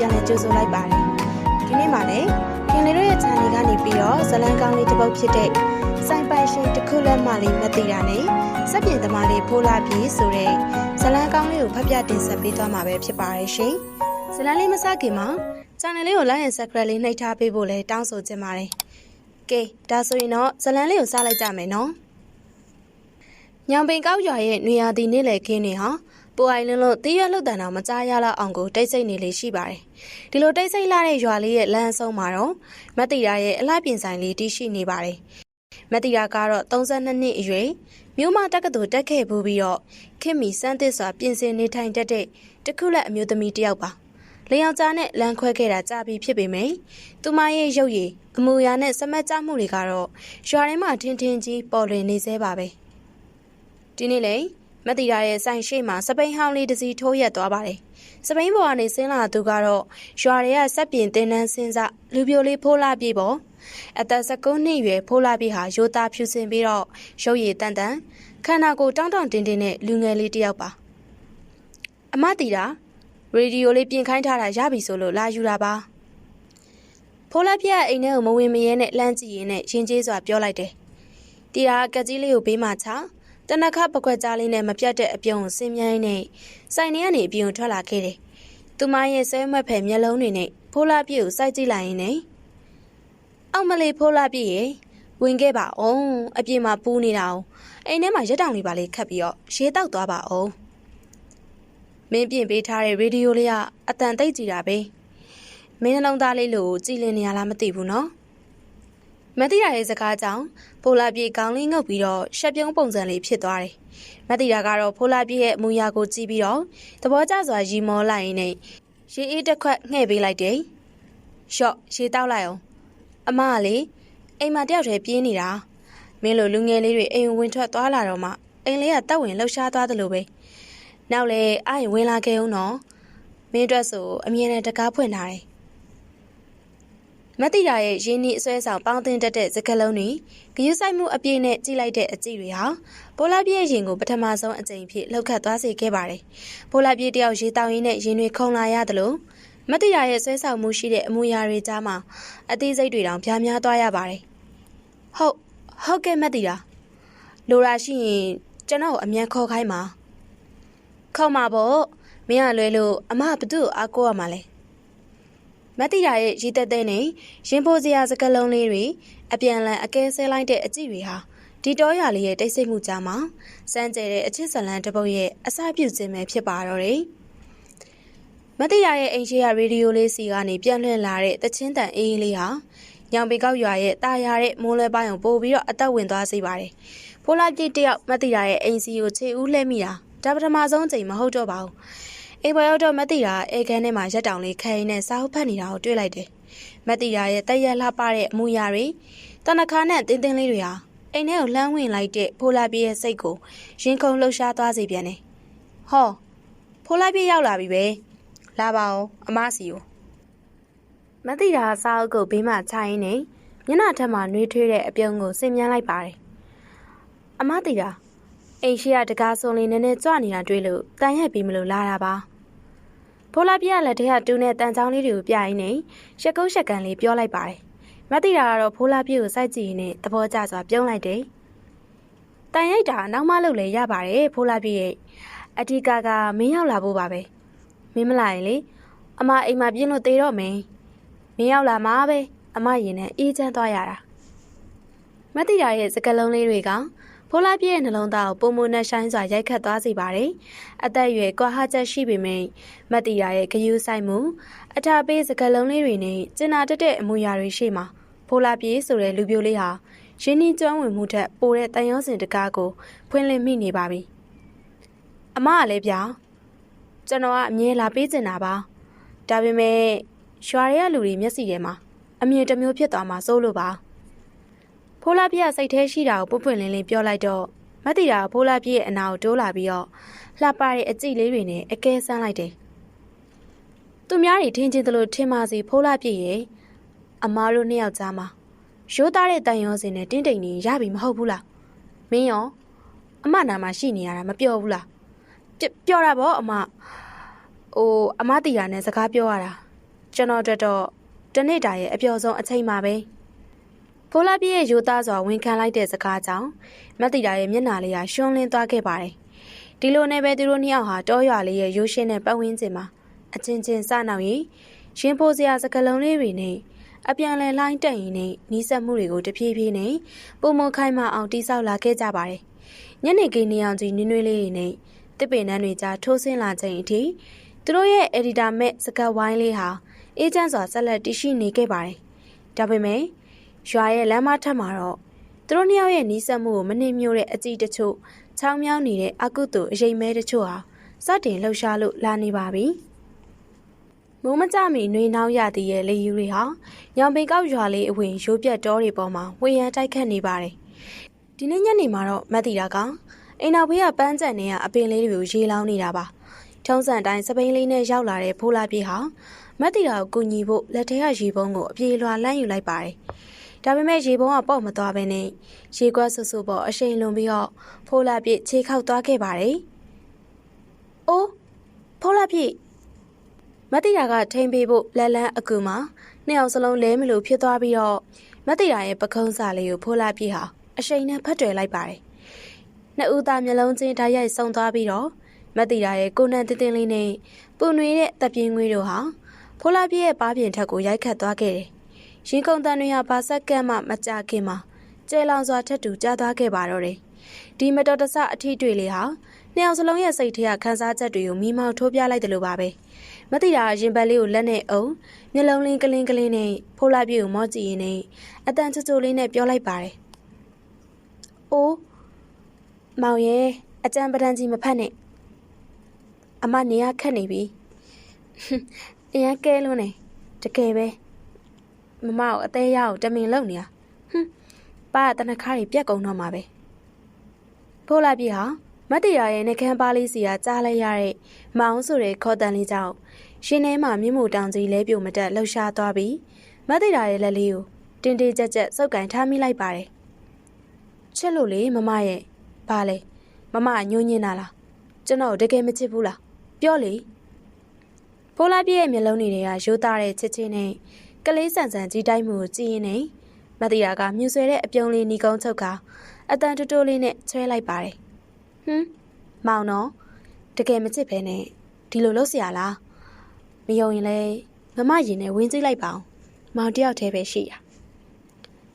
ပြန်လည်ကြိုဆိုလိုက်ပါတယ်ဒီနေ့မှလည်းခင်လေးတို့ရဲ့ channel ကနေပြီးတော့ဇလန်းကောင်းလေးတစ်ပုဒ်ဖြစ်တဲ့စိုင်ပိုင်ရှင်တစ်ခုလက်မှလေးမသိတာနဲ့စက်ပြင်သမားလေးဖိုးလာပြေဆိုတဲ့ဇလန်းကောင်းလေးကိုဖတ်ပြတင်ဆက်ပေးသွားမှာပဲဖြစ်ပါတယ်ရှင်ဇလန်းလေးမစခင်မှာ channel လေးကို like and subscribe လေးနှိပ်ထားပေးဖို့လည်းတောင်းဆိုချင်ပါတယ်ကဲဒါဆိုရင်တော့ဇလန်းလေးကိုစလိုက်ကြမယ်နော်ညောင်ပင်ကောက်ရွာရဲ့နေရာဒီနေ့လေခင်းနေဟာပိုအိုင်လွန်းလို့တည့်ရလှုပ်တန်အောင်မကြားရလောက်အောင်ကိုတိတ်ဆိတ်နေလေးရှိပါတယ်ဒီလိုတိတ်ဆိတ်လာတဲ့ရွာလေးရဲ့လမ်းအဆုံးမှာတော့မတ်တီရာရဲ့အလှပြင်ဆိုင်လေးတည်ရှိနေပါတယ်မတ်တီရာကတော့32နှစ်အရွယ်မြို့မတက္ကသိုလ်တက်ခဲ့ဘူးပြီးတော့ခင်မီစန်းသစ်စွာပြင်ဆင်နေထိုင်တတ်တဲ့တခုလက်အမျိုးသမီးတစ်ယောက်ပါလျောက်ကြားနဲ့လမ်းခွဲခဲ့တာကြာပြီဖြစ်ပေမယ့်သူမရဲ့ရုပ်ရည်အမူအရာနဲ့စမတ်ကြမှုတွေကတော့ရွာထဲမှာထင်းထင်းကြီးပေါ်လွင်နေသေးပါပဲဒီနေ့လေမတ်တီရာရဲ့ဆိုင်ရှိမှာစပိန်ဟောင်းလေးတစ်စီးထိုးရက်သွားပါတယ်စပိန်ပေါ်ကနေဆင်းလာသူကတော့ရွာတွေကစက်ပြင်တင်းနှန်းစင်းစလူပြိုလေးဖိုးလာပြေပေါ့အသက်19နှစ်ရွယ်ဖိုးလာပြေဟာရိုးသားဖြူစင်ပြီးတော့ရုပ်ရည်တန်တန်ခန္ဓာကိုယ်တောင်းတောင်းတင်းတင်းနဲ့လူငယ်လေးတစ်ယောက်ပါအမတီရာရေဒီယိုလေးပြင်ခိုင်းထားတာရပြီဆိုလို့လာယူတာပါဖိုးလာပြေအိမ်ထဲကိုမဝင်မရဲနဲ့လှမ်းကြည့်ရင်းနဲ့ရင်ကျေးစွာပြောလိုက်တယ်တီရာကက်ကြီးလေးကိုဘေးမှာချတနခပကွက်ကြားလေးနဲ့မပြတ်တဲ့အပြုံးကိုဆင်းမြိုင်းနေစိုင်ထဲကနေအပြုံထွက်လာခဲ့တယ်။သူမရဲ့ဆဲမွက်ဖယ်မျက်လုံးတွေနဲ့ဖိုးလာပြည့်ကိုစိုက်ကြည့်လိုက်ရင်းနဲ့အောက်မလေးဖိုးလာပြည့်ရဲ့ဝင်ခဲ့ပါအောင်အပြင်မှာပူးနေတာအောင်အိမ်ထဲမှာရက်တောင်လေးပါလေးခတ်ပြီးတော့ရေတောက်သွားပါအောင်မင်းပြင်ပေးထားတဲ့ရေဒီယိုလေးကအတန်တိတ်ကြည့်တာပဲမင်းနှလုံးသားလေးလို့ကြည်လင်နေရလားမသိဘူးနော်မတ်တီရာရဲ့စကားကြောင့်ဖိုးလာပြေကောင်းလေးငုပ်ပြီးတော့ရှက်ပြုံးပုံစံလေးဖြစ်သွားတယ်။မတ်တီရာကတော့ဖိုးလာပြေရဲ့အမူအရာကိုကြည့်ပြီးတော့သဘောကျစွာရီမောလိုက်ရင်းနဲ့ရေအေးတစ်ခွက်ငှဲ့ပေးလိုက်တယ်။ရှော့ရေတောက်လိုက်အောင်အမကလေအိမ်မှာတယောက်တည်းပြေးနေတာမင်းလိုလူငယ်လေးတွေအိမ်ဝင်ထွက်သွားလာတော့မှအိမ်လေးကတက်ဝင်လှုပ်ရှားသွားတယ်လို့ပဲ။နောက်လေအားရင်ဝင်လာခဲ့အောင်နော်မင်းအတွက်ဆိုအမြဲတမ်းတကားဖွင့်ထားတယ်မတ်တီရာရဲ့ရင်းနှီးအစွဲဆောင်ပေါင်းတင်တတ်တဲ့စကလုံးတွေဂရုစိုက်မှုအပြည့်နဲ့ကြည့်လိုက်တဲ့အကြည့်တွေဟာပိုလာပြည့်ရင်ကိုပထမဆုံးအကြိမ်ဖြစ်လှုပ်ခတ်သွားစေခဲ့ပါတယ်။ပိုလာပြည့်တယောက်ရေတောင်ရင်းနဲ့ရင်တွေခုန်လာရတယ်လို့မတ်တီရာရဲ့ဆွဲဆောင်မှုရှိတဲ့အမူအရာတွေကြားမှာအသေးစိတ်တွေတောင်ပြားများသွားရပါတယ်။ဟုတ်ကဲ့မတ်တီရာလိုရာရှိရင်ကျွန်တော်အမြန်ခေါ်ခိုင်းပါ။ခေါ်မှာပေါ့မင်းကလွဲလို့အမဘသူ့ကိုအားကိုးရမှာလဲ။မတ်တီရာရဲ့ရီတက်တဲ့နဲ့ရင်ပိုစရာစကလုံးလေးတွေအပြန်လန်အကဲဆဲလိုက်တဲ့အကြည့်တွေဟာဒီတောရွာလေးရဲ့တိတ်ဆိတ်မှုကြားမှာစမ်းကြဲတဲ့အချစ်ဇလန်တစ်ပုဒ်ရဲ့အစပြုခြင်းပဲဖြစ်ပါတော့တယ်။မတ်တီရာရဲ့အိမ်ရှိရရေဒီယိုလေးစီကနေပြန်လွှင့်လာတဲ့တချင်းတန်အေးလေးဟာညောင်ပေကောက်ရွာရဲ့တာယာတဲ့မိုးလဲပိုင်းကိုပို့ပြီးတော့အသက်ဝင်သွားစေပါတယ်။ဖိုးလာပြည့်တယောက်မတ်တီရာရဲ့အိမ်စီကိုခြေဦးလှဲမိတာဒါပထမဆုံးချိန်မဟုတ်တော့ပါဘူး။အိမ်ပေါ်ရောက်တော့မတ်တီရာအေကန်ထဲမှာရက်တောင်လေးခိုင်းနဲ့စာအုပ်ဖတ်နေတာကိုတွေ့လိုက်တယ်။မတ်တီရာရဲ့တက်ရက်လှပတဲ့အမူအရာတွေတနခါနဲ့တင်းတင်းလေးတွေဟာအိမ်ထဲကိုလှမ်းဝင်လိုက်တဲ့ဖိုးလာပြေရဲ့စိတ်ကိုရင်ခုန်လှုပ်ရှားသွားစေပြန်တယ်။ဟောဖိုးလာပြေရောက်လာပြီပဲ။လာပါအောင်အမစီကိုမတ်တီရာစာအုပ်ကိုဘေးမှာချရင်းနဲ့မျက်နှာထက်မှာနှွေးထွေးတဲ့အပြုံးကိုဆင်မြန်းလိုက်ပါတယ်။အမတီရာအိမ်ရှိရတကားစုံလေးနည်းနည်းကြွနေတာတွေ့လို့တန်ရက်ပြီးမလို့လာတာပါဖိုးလာပြလက်ထဲကတူးနဲ့တန်ချောင်းလေးတွေကိုပြရင်းနဲ့ရှက်ကုန်းရှက်ကန်လေးပြောလိုက်ပါတယ်မတ်တီရာကတော့ဖိုးလာပြကိုစိုက်ကြည့်ရင်းနဲ့သဘောကျစွာပြုံးလိုက်တယ်တန်ရိုက်တာနောက်မှလုပ်လဲရပါတယ်ဖိုးလာပြရဲ့အဓိကမင်းရောက်လာဖို့ပါပဲမင်းမလာရင်လေအမအိမ်မှာပြင်းလို့သေးတော့မင်းရောက်လာမှာပဲအမရင်နဲ့အေးချမ်းသွားရတာမတ်တီရာရဲ့စကလုံးလေးတွေကဖိုးလာပြည့်ရဲ့နှလုံးသားကိုပုံမနဲ့ဆိုင်စွာရိုက်ခတ်သွားစေပါတယ်။အသက်အရွယ်ကွာဟချက်ရှိပေမယ့်မတ်တီရာရဲ့ဂရုစိုက်မှုအထာပေးစကလုံးလေးတွေနဲ့ကျင်နာတက်တဲ့အမူအရာတွေရှိမှာဖိုးလာပြည့်ဆိုတဲ့လူပြိုလေးဟာရင်းနှီးကျွမ်းဝင်မှုထက်ပိုတဲ့တန်ရုံးစင်တကားကိုဖွင့်လှစ်မိနေပါပြီ။အမကလည်းဗျာကျွန်တော်ကအမြဲလာပေးချင်တာပါ။ဒါပေမဲ့ရွာရဲလူတွေမျက်စိထဲမှာအမြင်တစ်မျိုးဖြစ်သွားမှာစိုးလို့ပါ။ဖိုးလာပြည့်စိတ်ထဲရှိတာကိုပွပွင့်လင်းလင်းပြောလိုက်တော့မတ်တီရာဖိုးလာပြည့်ရဲ့အနာကိုတိုးလာပြီးတော့လှပတဲ့အကြည့်လေးတွေနဲ့အကဲဆန်းလိုက်တယ်။သူများတွေထင်ချင်းသလိုထင်ပါစီဖိုးလာပြည့်ရဲ့အမားတို့နှစ်ယောက်ကြားမှာရိုးသားတဲ့တန်ရုံးစင်နဲ့တင်းတိမ်နေရပြီမဟုတ်ဘူးလား။မင်းရောအမနာမှာရှိနေရတာမပြောဘူးလား။ပြောတာပေါ့အမတီရာနဲ့စကားပြောရတာ ကျွန်တော်တို့တော့တနေ့တာရဲ့အပျော်ဆုံးအချိန်မှာပဲဖိုးလာပြည့်ရဲ့ရိုးသားစွာဝန်ခံလိုက်တဲ့စကားကြောင့်မတ်တီတာရဲ့မျက်နှာလေးဟာရှွန်းလင်းသွားခဲ့ပါတယ်ဒီလိုနဲ့ပဲသူတို့နှစ်ယောက်ဟာတောရွာလေးရဲ့ရိုးရှင်းတဲ့ပတ်ဝန်းကျင်မှာအချင်းချင်းစနောက်ရင်ရင်ပိုစရာစကလုံးလေးတွေနဲ့အပြန်လည်လိုင်းတက်ရင်နဲ့နီးစပ်မှုတွေကိုတဖြည်းဖြည်းနဲ့ပုံမခိုင်းမအောင်တိဆောက်လာခဲ့ကြပါတယ်ညနေခင်းနေအောင်ကြီးနွေးနွေးလေးတွေနဲ့တစ်ပင်နှန်းတွေကြားထိုးဆင်းလာချိန်အထိသူတို့ရဲ့အက်ဒီတာမဲ့စကတ်ဝိုင်းလေးဟာအေးချမ်းစွာဆက်လက်တည်ရှိနေခဲ့ပါတယ်ဒါပေမဲ့ရွာရဲ့လမ်းမထက်မှာတော့သူတို့နှစ်ယောက်ရဲ့နီးစပ်မှုကိုမနှိမ့်မြို့တဲ့အကြည့်တချို့ချောင်းမြောင်းနေတဲ့အကုသို့အရေးမဲတချို့ဟာစတင်လှုပ်ရှားလို့လာနေပါပြီမိုးမကြမီနှွေနှောင်းရသည့်ရဲ့လေယူတွေဟာညောင်ပင်ကောက်ရွာလေးအဝင်ရိုးပြတ်တောတွေပေါ်မှာဝေယံတိုက်ခတ်နေပါတယ်ဒီနေ့ညနေမှာတော့မတ်တီတာကအိမ်နောက်ဘေးကပန်းကြံနေကအပင်လေးတွေကိုရေလောင်းနေတာပါထုံးစံတိုင်းစပိန်လေးနဲ့ရောက်လာတဲ့ဖိုးလာပြေးဟာမတ်တီတာကိုကူညီဖို့လက်ထဲကရေပုံးကိုအပြေလွှာလမ်းယူလိုက်ပါတယ်ဒါပေမဲ့ရေပုံးကပေါ့မသွားဘဲနဲ့ရေကွက်ဆူဆူပေါ်အရှိန်လွန်ပြီးတော့ဖိုးလာပြေးခြေခောက်သွားခဲ့ပါတယ်အိုးဖိုးလာပြေးမတ်တီတာကထိန်ပေးဖို့လက်လန်းအကူမှာနှစ်ယောက်စလုံးလဲမလို့ဖြစ်သွားပြီးတော့မတ်တီတာရဲ့ပကုံးစာလေးကိုဖိုးလာပြေးဟာအရှိန်နဲ့ဖတ်တွယ်လိုက်ပါတယ်နှစ်ဦးသားမျက်လုံးချင်းဓာတ်ရိုက်ဆုံသွားပြီးတော့မတ်တီတာရဲ့ကိုနံတင်းတင်းလေးနဲ့ပူနွေတဲ့တပ်ပြင်းငွေတို့ဟာဖိုးလာပြေးရဲ့ပါးပြင်ထက်ကိုရိုက်ခတ်သွားခဲ့တယ်။ရင်ကုန်တန်တွေဟာပါဆက်ကန့်မှမကြခင်မှာကျဲလောင်စွာထက်တူကျသွားခဲ့ပါတော့တယ်။ဒီမတော်တဆအထီးတွေလေးဟာနှစ်ယောက်စလုံးရဲ့စိတ်ထဲကခန်းစားချက်တွေကိုမိမောင်းထိုးပြလိုက်တယ်လို့ပါပဲ။မတ်တီတာရင်ပတ်လေးကိုလက်နဲ့အုံမျက်လုံးလေးကလင်းကလင်းနဲ့ဖိုးလာပြေးကိုမော့ကြည့်ရင်းနဲ့အတန်ချိုချိုလေးနဲ့ပြောလိုက်ပါတယ်။အိုးမောင်ရဲ့အကြံပဒံကြီးမဖတ်နဲ့အမနေရခက်နေပြီအရင်ကဲလို့နေတကယ်ပဲမမကိုအသေးရအောင်တမင်လုံနေရပါတနခါးကြီးပြက်ကုန်တော့မှာပဲဖိုးလာပြီဟာမတ်တီရာရဲ့နှကန်းပါလေးစီကကြားလိုက်ရတဲ့မောင်ဆိုတဲ့ခေါ်တန်လေးကြောင့်ရှင်ထဲမှာမြင့်မို့တောင်ကြီးလဲပြိုမတက်လှူရှားသွားပြီးမတ်တီရာရဲ့လက်လေးကိုတင်းတင်းကြပ်ကြပ်စုပ်ကင်ထားမိလိုက်ပါတယ်ချစ်လို့လေမမရဲ့ဘာလဲမမညှိုးညင်းတာလားကျွန်တော်တကယ်မချစ်ဘူးလားပြောလေဖိုးလာပြည့်ရဲ့မျက်လုံးတွေကရိုးသားတဲ့ချစ်ချင်းနဲ့ကလေးဆန်ဆန်ကြီးတိုက်မှုကိုကြည့်ရင်းနဲ့မတ်တီရာကမြူဆွဲတဲ့အပြုံးလေးနီကုန်းချုပ်ကအတန်တိုးတိုးလေးနဲ့ချဲလိုက်ပါတယ်မောင်နော်တကယ်မချစ်ပဲနဲ့ဒီလိုလုပ်เสียလားမယုံရင်လဲမမရင်နဲ့ဝင်းကြည့်လိုက်ပါအောင်မောင်တယောက်တည်းပဲရှိတာ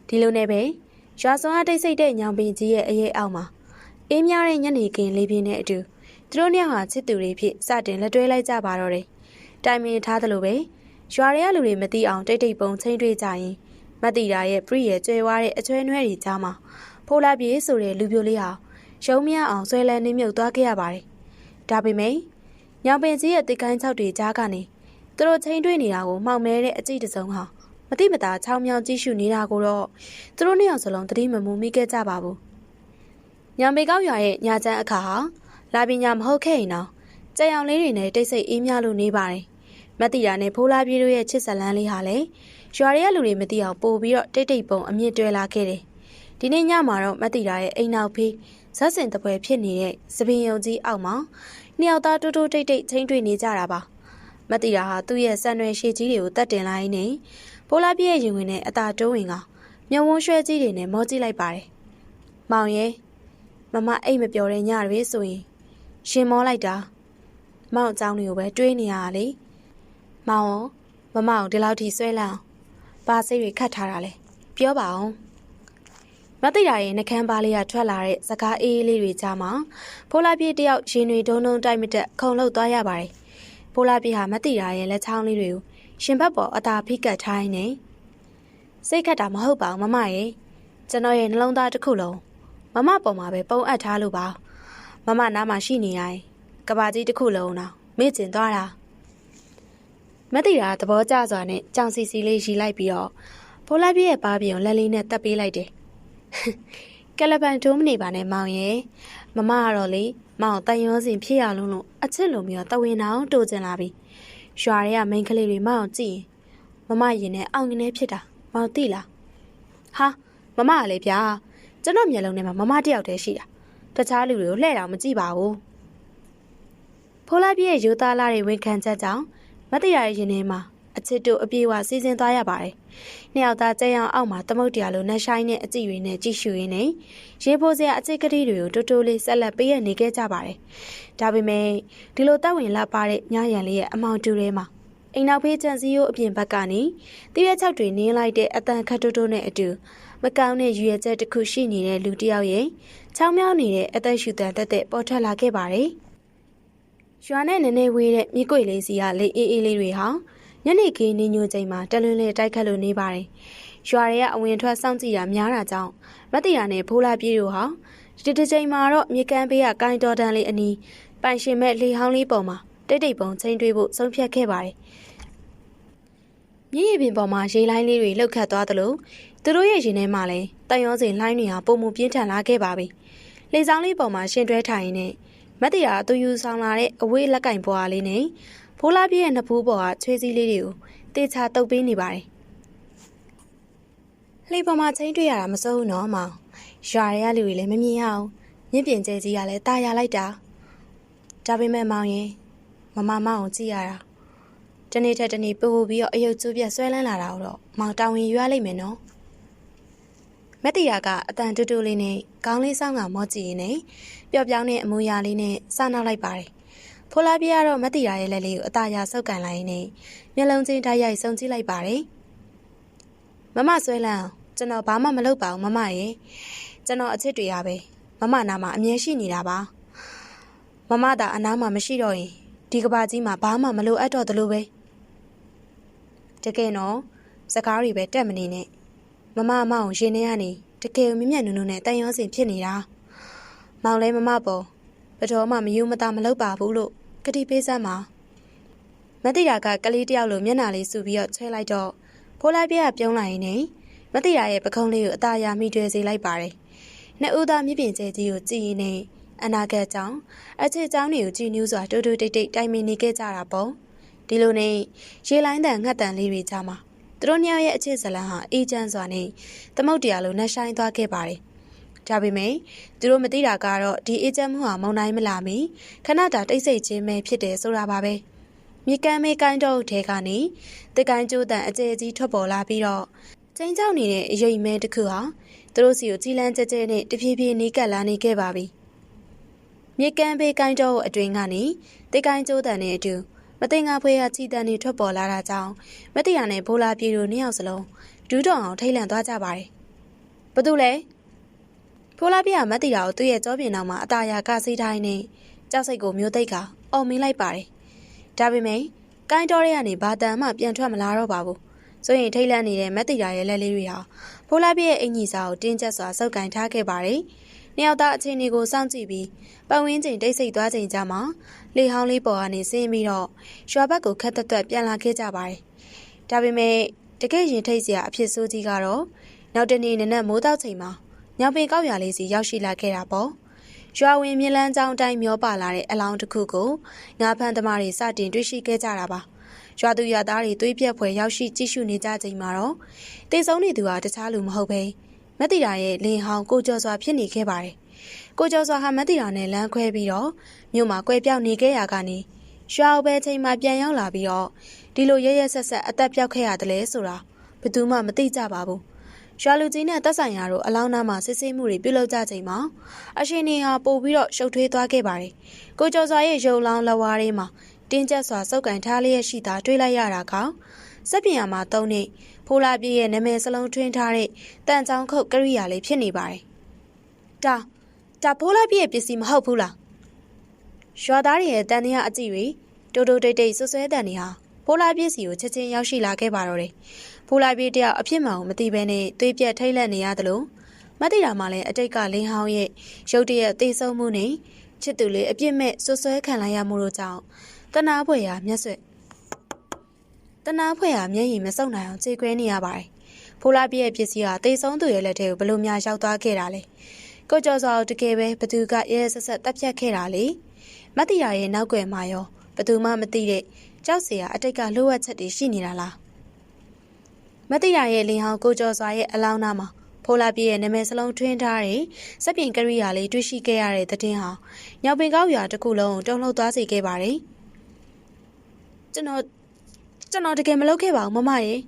ဒီလိုနဲ့ပဲရွာစွန်အတိတ်ဆိတ်တဲ့ညောင်ပင်ကြီးရဲ့အရေးအောက်မှာအေးမြတဲ့ညနေခင်းလေးပြင်းနဲ့အတူသူတို့နှစ်ယောက်ဟာချစ်သူတွေဖြစ်စတင်လက်တွဲလိုက်ကြပါတော့တယ်တိုင်ပင်ထားသလိုပဲရွာရဲလူတွေမသိအောင်တိတ်တိတ်ပုံချင်းတွေ့ကြရင်မတ်တီတာရဲ့ပြည့်ရဲ့ကျွဲဝါးတဲ့အချွဲနွဲတွေကြားမှာဖိုးလာပြေးဆိုတဲ့လူပြိုလေးဟာရုံးမရအောင်ဆွဲလန်းနေမြုပ်သွားခဲ့ရပါတယ်ဒါပေမဲ့ညောင်ပင်ကြီးရဲ့တိတ်ကိုင်းချောက်တွေကြားကနေသူတို့ချင်းတွေ့နေတာကိုမှောင်မဲတဲ့အကြည့်တစုံဟာမတိမတာချောင်းမြောင်းကြည့်ရှုနေတာကိုတော့သူတို့နှစ်ယောက်စလုံးသတိမမူမိခဲ့ကြပါဘူးညောင်ပင်ကောက်ရွာရဲ့ညချမ်းအခါဟာလာပညာမဟုတ်ခဲ့ရင်တော့ကြံအောင်လေးတွေနဲ့တိတ်ဆိတ်အေးမြလို့နေပါတယ်မတ်တီရာနဲ့ဖိုးလာပြေးတို့ရဲ့ချစ်ဇလန်းလေးဟာလည်းရွာရဲလူတွေမသိအောင်ပို့ပြီးတော့တိတ်တိတ်ပုံအမြင့်တွဲလာခဲ့တယ်ဒီနေ့ညမှာတော့မတ်တီရာရဲ့အိမ်နောက်ဖေးဇက်စင်တပွဲဖြစ်နေတဲ့စပင်ယုံကြီးအောက်မှာနှစ်ယောက်သားတိုးတိုးတိတ်တိတ်ချင်းတွေ့နေကြတာပါမတ်တီရာဟာသူ့ရဲ့စံရွယ်ရှည်ကြီးတွေကိုတတ်တင်လိုက်နေဖိုးလာပြေးရဲ့ရင်ဝင်နဲ့အသာတိုးဝင်ကမြုံဝန်းရွှဲကြီးတွေနဲ့မောကြည့်လိုက်ပါတယ်မောင်ရဲ့မမအိတ်မပျော်တဲ့ညတွေဆိုရင်ရှင်မောလိုက်တာမောင်အကြောင်းတွေကိုပဲတွေးနေရတာလေမောင်မမကိုဒီလောက်ထိဆွဲလန်းဘာစိတ်တွေခတ်ထားတာလဲပြောပါအောင်မသိတာရဲ့နှကန်းပါလေးကထွက်လာတဲ့စကားအေးလေးတွေကြားမှာဖိုးလာပြေးတယောက်ရင်တွေဒုံဒုံတိုက်မတက်ခုံလောက်သွားရပါတယ်ဖိုးလာပြေးဟာမသိတာရဲ့လက်ချောင်းလေးတွေကိုရှင်ဘက်ပေါ်အသာဖိကတ်ထားနေစိတ်ခတ်တာမဟုတ်ပါဘူးမမရဲ့ကျွန်တော်ရဲ့နှလုံးသားတစ်ခုလုံးမမပေါ်မှာပဲပုံအပ်ထားလို့ပါမမနားမှာရှိနေရင်ကဘာကြီးတစ်ခုလုံးတော့မေ့ကျင်သွားတာမသိတာသဘောကျစွာနဲ့ကြောင်စီစီလေးရီလိုက်ပြီးတော့ဖိုးလာပြေးရဲ့ပါးပြင်ကိုလက်လေးနဲ့တက်ပေးလိုက်တယ်ကလပန်တိုးမနေပါနဲ့မောင်ရဲ့မမကတော့လေမောင်တန်ရောစင်ဖြစ်ရလုံးလို့အချစ်လိုမျိုးတဝင်းအောင်တိုးကျင်လာပြီရွာတွေကမိန်းကလေးတွေမောင်ကြည့်ရင်မမရင်နဲ့အောင်ငင်းနေဖြစ်တာမောင်သိလားဟာမမကလည်းဗျာကျွန်တော်မျက်လုံးထဲမှာမမတယောက်တည်းရှိတာတခြားလူတွေကိုလှဲ့တောင်မကြည့်ပါဘူးဖိုးလာပြေးရဲ့ရိုးသားလာတဲ့ဝန်ခံချက်ကြောင့်မသိရရဲ့ရင်ထဲမှာ အချစ်တို့အပြေးဝစီစဉ်သွားရပါတယ်။နှစ်ယောက်သားကြက်ရောင်အောက်မှာသမုတ်တရားလိုနှဆိုင်တဲ့အကြည့်တွေနဲ့ကြည့်ရှုရင်းနဲ့ရေပိုးစရာအချစ်ကလေးတွေကိုတိုးတိုးလေးဆက်လက်ပေးရနေခဲ့ကြပါတယ်။ဒါပေမဲ့ဒီလိုတပ်ဝင်လာပါတဲ့ညရန်လေးရဲ့အမောင်တူထဲမှာအိမ်နောက်ဖေးချန်စီယိုအပြင်ဘက်ကနေတည့်ရချောက်တွေနင်းလိုက်တဲ့အတန်ခတ်တိုးတိုးနဲ့အတူမကောင်းတဲ့ရွေချက်တစ်ခုရှိနေတဲ့လူတစ်ယောက်ရဲ့ချောင်းမြောင်းနေတဲ့အသက်ရှူတန်တက်ပေါ်ထွက်လာခဲ့ပါတယ်။ရွာနဲ့နည်းနည်းဝေးတဲ့မြစ်ကွေလေးစီကလေအေးအေးလေးတွေဟာညနေခင်းနေညိုချိန်မှာတလွင်လေးတိုက်ခတ်လို့နေပါတယ်။ရွာတွေကအဝင်ထွက်စောင့်ကြည့်တာများတာကြောင့်မတိယာနဲ့ဖိုးလာပြေးတို့ဟာဒီတစ်ချိန်မှာတော့မြေကမ်းဘေးကကိုင်းတော်တန်းလေးအနီးပိုင်ရှင်မဲ့လေဟောင်းလေးပေါ်မှာတိတ်တိတ်ပုံချင်းတွေးဖို့ဆုံးဖြတ်ခဲ့ပါတယ်။မြည်ရပင်ပေါ်မှာရေလိုင်းလေးတွေလှုပ်ခတ်သွားသလိုသူတို့ရဲ့ရင်ထဲမှာလည်းတန်ရောစင်လှိုင်းတွေဟာပုံမှုပြင်းထန်လာခဲ့ပါပြီ။လေဆောင်လေးပေါ်မှာရှင်တွဲထိုင်နေမတိယာသူယူဆောင်လာတဲ့အဝေးလက်ကင်ပွားလေးနဲ့ဖိုးလာပြည့်ရဲ့နဖူးပေါ်ကချွေးစည်းလေးတွေကိုတေချာတုပ်ပေးနေပါတယ်။လှေပေါ်မှာချင်းတွေ့ရတာမစိုးဘူးနော်မောင်။ရွာတွေကလူတွေလည်းမမြင်ရအောင်မြင့်ပြင်ကျဲကြီးကလည်းတာယာလိုက်တာ။ဒါပေမဲ့မောင်ရင်မမမောင်ကိုကြည့်ရတာတနေ့ထက်တနေ့ပို့ပြီးတော့အယုတ်ကျိုးပြဆွဲလန်းလာတာတော့မောင်တောင်းရင်ရွာလိုက်မယ်နော်။မတိယာကအတန်တူတူလေးနဲ့ခေါင်းလေးဆောင်းကမော့ကြည့်ရင်းနဲ့ပျော့ပြောင်းတဲ့အမူအရာလေးနဲ့စနောက်လိုက်ပါတယ်။ဖိုးလာပြကတော့မတိယာရဲ့လက်လေးကိုအသားရဆုပ်ကန်လိုက်နေမျက်လုံးချင်းတိုက်ရိုက်စုံကြည့်လိုက်ပါတယ်။မမဆွဲလန်းကျွန်တော်ဘာမှမလုပ်ပါဘူးမမရဲ့ကျွန်တော်အချစ်တွေရပဲမမနာမှာအမြဲရှိနေတာပါမမသာအနားမှာမရှိတော့ရင်ဒီကဘာကြီးမှာဘာမှမလိုအပ်တော့သလိုပဲတကယ်တော့စကားတွေပဲတက်မနေနဲ့မမအမောင်ရင်ထဲကနေတကယ်မြင့်မြတ်နုံနုံနဲ့တန်ရောစင်ဖြစ်နေတာမောင်လဲမမပေါ်ဘတော်မှမယူမသားမလုပ်ပါဘူးလို့ကတိပေးစမ်းပါမတိရာကကလေးတယောက်လိုမျက်နှာလေးစူပြီးတော့ချဲလိုက်တော့ဖိုးလိုက်ပြကပြုံးလိုက်ရင်နဲ့မတိရာရဲ့ပခုံးလေးကိုအသာရမိတွေ့စေလိုက်ပါတယ်နှစ်ဦးသားမြပြင်ကျဲကြီးကိုကြည့်ရင်းနဲ့အနာဂတ်ကြောင့်အချစ်ကြောင်းတွေကိုကြည်နူးစွာတူတူတိတ်တိတ်တိုင်ပင်နေခဲ့ကြတာပေါ့ဒီလိုနဲ့ရေလိုင်းတန်ငှက်တန်လေးတွေကြားမှာသူတို့နှစ်ယောက်ရဲ့အချစ်ဇလံဟာအေးချမ်းစွာနဲ့သမုတ်တရားလိုနှက်ဆိုင်သွားခဲ့ပါတယ်ဒါပေမဲ့သူတို့မသိတာကတော့ဒီအေးချမ်းမှုဟာမုံတိုင်းမလာမီခဏတာတိတ်ဆိတ်ခြင်းပဲဖြစ်တယ်ဆိုတာပါပဲမြေကမ်းမေးကိုင်းတော့ထဲကနေတစ်ကိုင်းကျိုးတန်အကျယ်ကြီးထွက်ပေါ်လာပြီးတော့ချင်းချောက်နေတဲ့အရိပ်မဲတစ်ခုဟာသူတို့စီကိုကြီးလန်းကျဲကျဲနဲ့တဖြည်းဖြည်းနီးကပ်လာနေခဲ့ပါပြီမြေကမ်းဘေးကိုင်းတော့အတွင်းကနေတစ်ကိုင်းကျိုးတန်နဲ့အတူမသိငါဖွေးရချီတန်တွေထွက်ပေါ်လာတာကြောင့်မတိယာနဲ့ဘိုးလာပြေတို့နှစ်ယောက်စလုံးဒူးတော်အောင်ထိတ်လန့်သွားကြပါတယ်။ဘာတူလဲဘိုးလာပြေကမတိယာကိုသူ့ရဲ့ကြောပြင်နောက်မှာအตาရကစီးတိုင်းနဲ့ကြောက်စိတ်ကိုမျိုးသိက်ကအော်မင်းလိုက်ပါတယ်။ဒါပေမဲ့ကိုင်းတော်ရဲကနေဘာတန်မှပြန်ထွက်မလာတော့ပါဘူး။ဆိုရင်ထိတ်လန့်နေတဲ့မတိယာရဲ့လက်လေးတွေဟာဘိုးလာပြေရဲ့အင်ကြီးစာကိုတင်းကျပ်စွာစုပ်ကင်ထားခဲ့ပါတယ်။နှစ်ယောက်သားအချင်းတွေကိုစောင့်ကြည့်ပြီးပတ်ဝန်းကျင်တိတ်ဆိတ်သွားချိန်ကြမှာလေဟောင်းလေးပေါ်ကနေဆင်းပြီးတော့ရွာဘက်ကိုခက်သက်သက်ပြန်လာခဲ့ကြပါတယ်။ဒါပေမဲ့တကယ်ရင်ထိတ်စရာအဖြစ်ဆိုးကြီးကတော့နောက်တနေ့နနက်မိုးတောက်ချိန်မှာညောင်ပင်ကောက်ရလေးစီရောက်ရှိလာခဲ့တာပေါ့။ရွာဝင်မြလန်းကျောင်းတိုင်းမျောပါလာတဲ့အလောင်းတစ်ခုကိုငါးဖန်သမားတွေစတင်တွေ့ရှိခဲ့ကြတာပါ။ရွာသူရွာသားတွေသွေးပြက်ဖွယ်ရောက်ရှိကြည့်ရှုနေကြချိန်မှာတော့တေဆုံးနေသူဟာတခြားလူမဟုတ်ဘဲမတိရာရဲ့လင်ဟောင်းကိုကျော်စွာဖြစ်နေခဲ့ပါတယ်။ကိုကျော်စွာဟာမတိရာနဲ့လမ်းခွဲပြီးတော့မြို့မှာကွဲပြောက်နေခဲ့ရကနေရွာအပဲချိန်မှာပြန်ရောက်လာပြီးတော့ဒီလိုရဲရဲဆက်ဆက်အသက်ပြောက်ခဲ့ရတယ်လေဆိုတာဘယ်သူမှမသိကြပါဘူး။ရွာလူကြီးနဲ့သက်ဆိုင်ရာတို့အလောင်းနာမှာစစ်ဆေးမှုတွေပြုလုပ်ကြချိန်မှာအရှင်နေဟာပို့ပြီးတော့ရှုပ်ထွေးသွားခဲ့ပါတယ်။ကိုကျော်စွာရဲ့ရုပ်လောင်းလက်ဝါးထဲမှာတင်းကျပ်စွာစုပ်ကန်ထားလျက်ရှိတာတွေ့လိုက်ရတာကစက်ပြင်ယာမှာသုံးနေဖိုးလာပြည့်ရဲ့နာမည်စလုံးထွင်းထားတဲ့တန်ချောင်းခုတ်ကရိယာလေးဖြစ်နေပါတယ်။ဒါဖိုးလာပြည့်ရဲ့ပစ္စည်းမဟုတ်ဘူးလား။ရွာသားတွေရဲ့တန်တရားအကြည့်တွေတိုးတိုးတိတ်တိတ်ဆွဆွဲတန်တွေဟာဖိုးလာပြည့်စီကိုချက်ချင်းရောက်ရှိလာခဲ့ပါတော့တယ်။ဖိုးလာပြည့်တယောက်အဖြစ်မှန်ကိုမသိဘဲနဲ့သွေးပြက်ထိတ်လန့်နေရတယ်လို့မသိတာမှလည်းအတိတ်ကလင်းဟောင်းရဲ့ရုတ်တရက်သေဆုံးမှုနဲ့ချစ်သူလေးအပြစ်မဲ့ဆွဆွဲခံလိုက်ရမှုတို့ကြောင့်တနာဖွယ်ရာမျက်ရည်မစုံနိုင်အောင်ခြေခွဲနေရပါတယ်။ဖိုးလာပြည့်ရဲ့ပစ္စည်းဟာသေဆုံးသူရဲ့လက်ထဲကိုဘလို့များရောက်သွားခဲ့တာလဲ။ကိုကျော်စောတကယ်ပဲဘသူကရဲဆက်ဆက်တပ်ဖြတ်ခဲ့တာလေ။မတိရာရဲ့နောက်ွယ်မှာရောဘသူမှမသိတဲ့ကြောက်စရာအတိတ်ကလှုပ်ဝက်ချက်တွေရှိနေတာလား။မတိရာရဲ့လင်ဟောင်းကိုကျော်စွာရဲ့အလောင်းနာမှာဖိုးလာပြည့်ရဲ့နာမည်စလုံးထွင်းထားတဲ့စက်ပြင်ကရိယာလေးတွေ့ရှိခဲ့ရတဲ့တဲ့တင်ဟာညောင်ပင်ကောက်ရွာတစ်ခုလုံးတုံ့လှုပ်သွားစေခဲ့ပါတယ်။ ကျွန်တော်တကယ်မလုပ်ခဲ့ပါဘူးမမရေ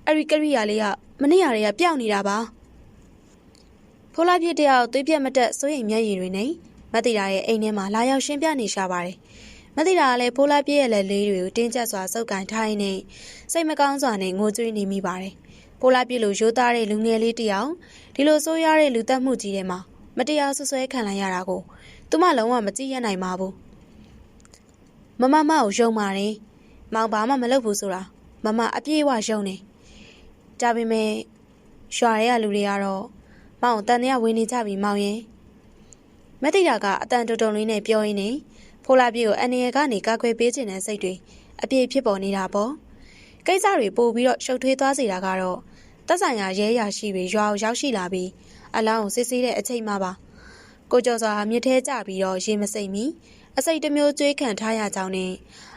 အဲ့ဒီကရိယာလေးကမနေ့ကပျောက်နေတာပါဖိုးလာပြည့်တယောက်သွေးပြက်မတက်စိုးရိမ်မျက်ရည်တွေနဲ့မတိတာရဲ့အိမ်ထဲမှာလာရောက်ရှင်းပြနေရှာပါတယ်မတိတာကလည်းဖိုးလာပြည့်ရဲ့လက်လေးတွေကိုတင်းကျပ်စွာစုပ်ကိုင်ထားရင်းနဲ့စိတ်မကောင်းစွာနဲ့ငိုကြွေးနေမိပါတယ်ဖိုးလာပြည့်လိုရိုးသားတဲ့လူငယ်လေးတယောက်ဒီလိုဆိုးရွားတဲ့လူသက်မှုကြီးထဲမှာမတရားဆွဆွဲခံလိုက်ရတာကိုသူမလုံးဝမကြည့်ရနိုင်ပါဘူးမမကိုယုံပါတယ်မောင်ဘာမှမလုပ်ဘူးဆိုတာမမအပြည့်အဝယုံနေဒါပေမဲ့ရွာရဲကလူတွေကတော့မောင်တန်တရားဝင်နေကြပြီမောင်ရင်မတိတာကအတန်တုံတုံလေးနဲ့ပြောရင်းနဲ့ဖိုးလာပြည့်ကိုအန်ရကနေကာကွယ်ပေးခြင်းတဲ့စိတ်တွေအပြည့်ဖြစ်ပေါ်နေတာပေါ့ကိစ္စတွေပို့ပြီးတော့ရှုပ်ထွေးသွားစေတာကတော့သက်ဆိုင်ရာရဲရရှိပြီးရွာကိုရောက်ရှိလာပြီးအလောင်းကိုစစ်ဆေးတဲ့အချိန်မှပါကိုကျော်စွာမြစ်ထဲကျပြီးတော့ရေမစိမ့်မီအစိတ်တစ်မျိုးကျွေးခံထားရကြောင်းနဲ့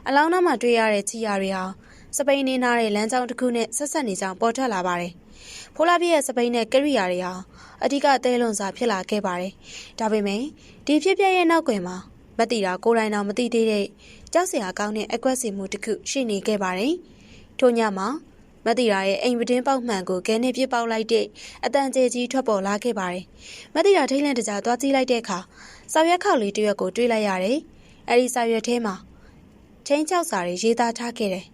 အလောင်းနောက်မှာတွေ့ရတဲ့ချီယာတွေဟာစပိန်နေနာတဲ့လမ်းကြောင်းတစ်ခုနဲ့ဆက်ဆက်နေကြောင်းပေါ်ထွက်လာပါတယ်ဖိုးလာပြည့်ရဲ့စပိန်နဲ့ကရိယာတွေဟာအဓိကတဲလွန်စွာဖြစ်လာခဲ့ပါတယ်ဒါပေမဲ့ဒီဖြစ်ပျက်ရဲ့နောက်ကွယ်မှာမတိတာကိုယ်တိုင်တော့မသိသေးတဲ့ကြောက်စရာကောင်းတဲ့အကွက်စီမှုတစ်ခုရှိနေခဲ့ပါတယ်ထို့ညမှာမတိရာရဲ့အိမ်ပတင်းပေါက်မှန်ကိုခဲနဲ့ပြစ်ပေါက်လိုက်တဲ့အတန်ကျဲကြီးထွက်ပေါ်လာခဲ့ပါတယ်။မတိရာထိတ်လန့်တကြားသွားကြည့်လိုက်တဲ့အခါစာရွက်ခေါက်လေးတစ်ရွက်ကိုတွေ့လိုက်ရတယ်။အဲဒီစာရွက်ထဲမှာချင်းချောက်စာတွေရေးသားထားခဲ့တယ်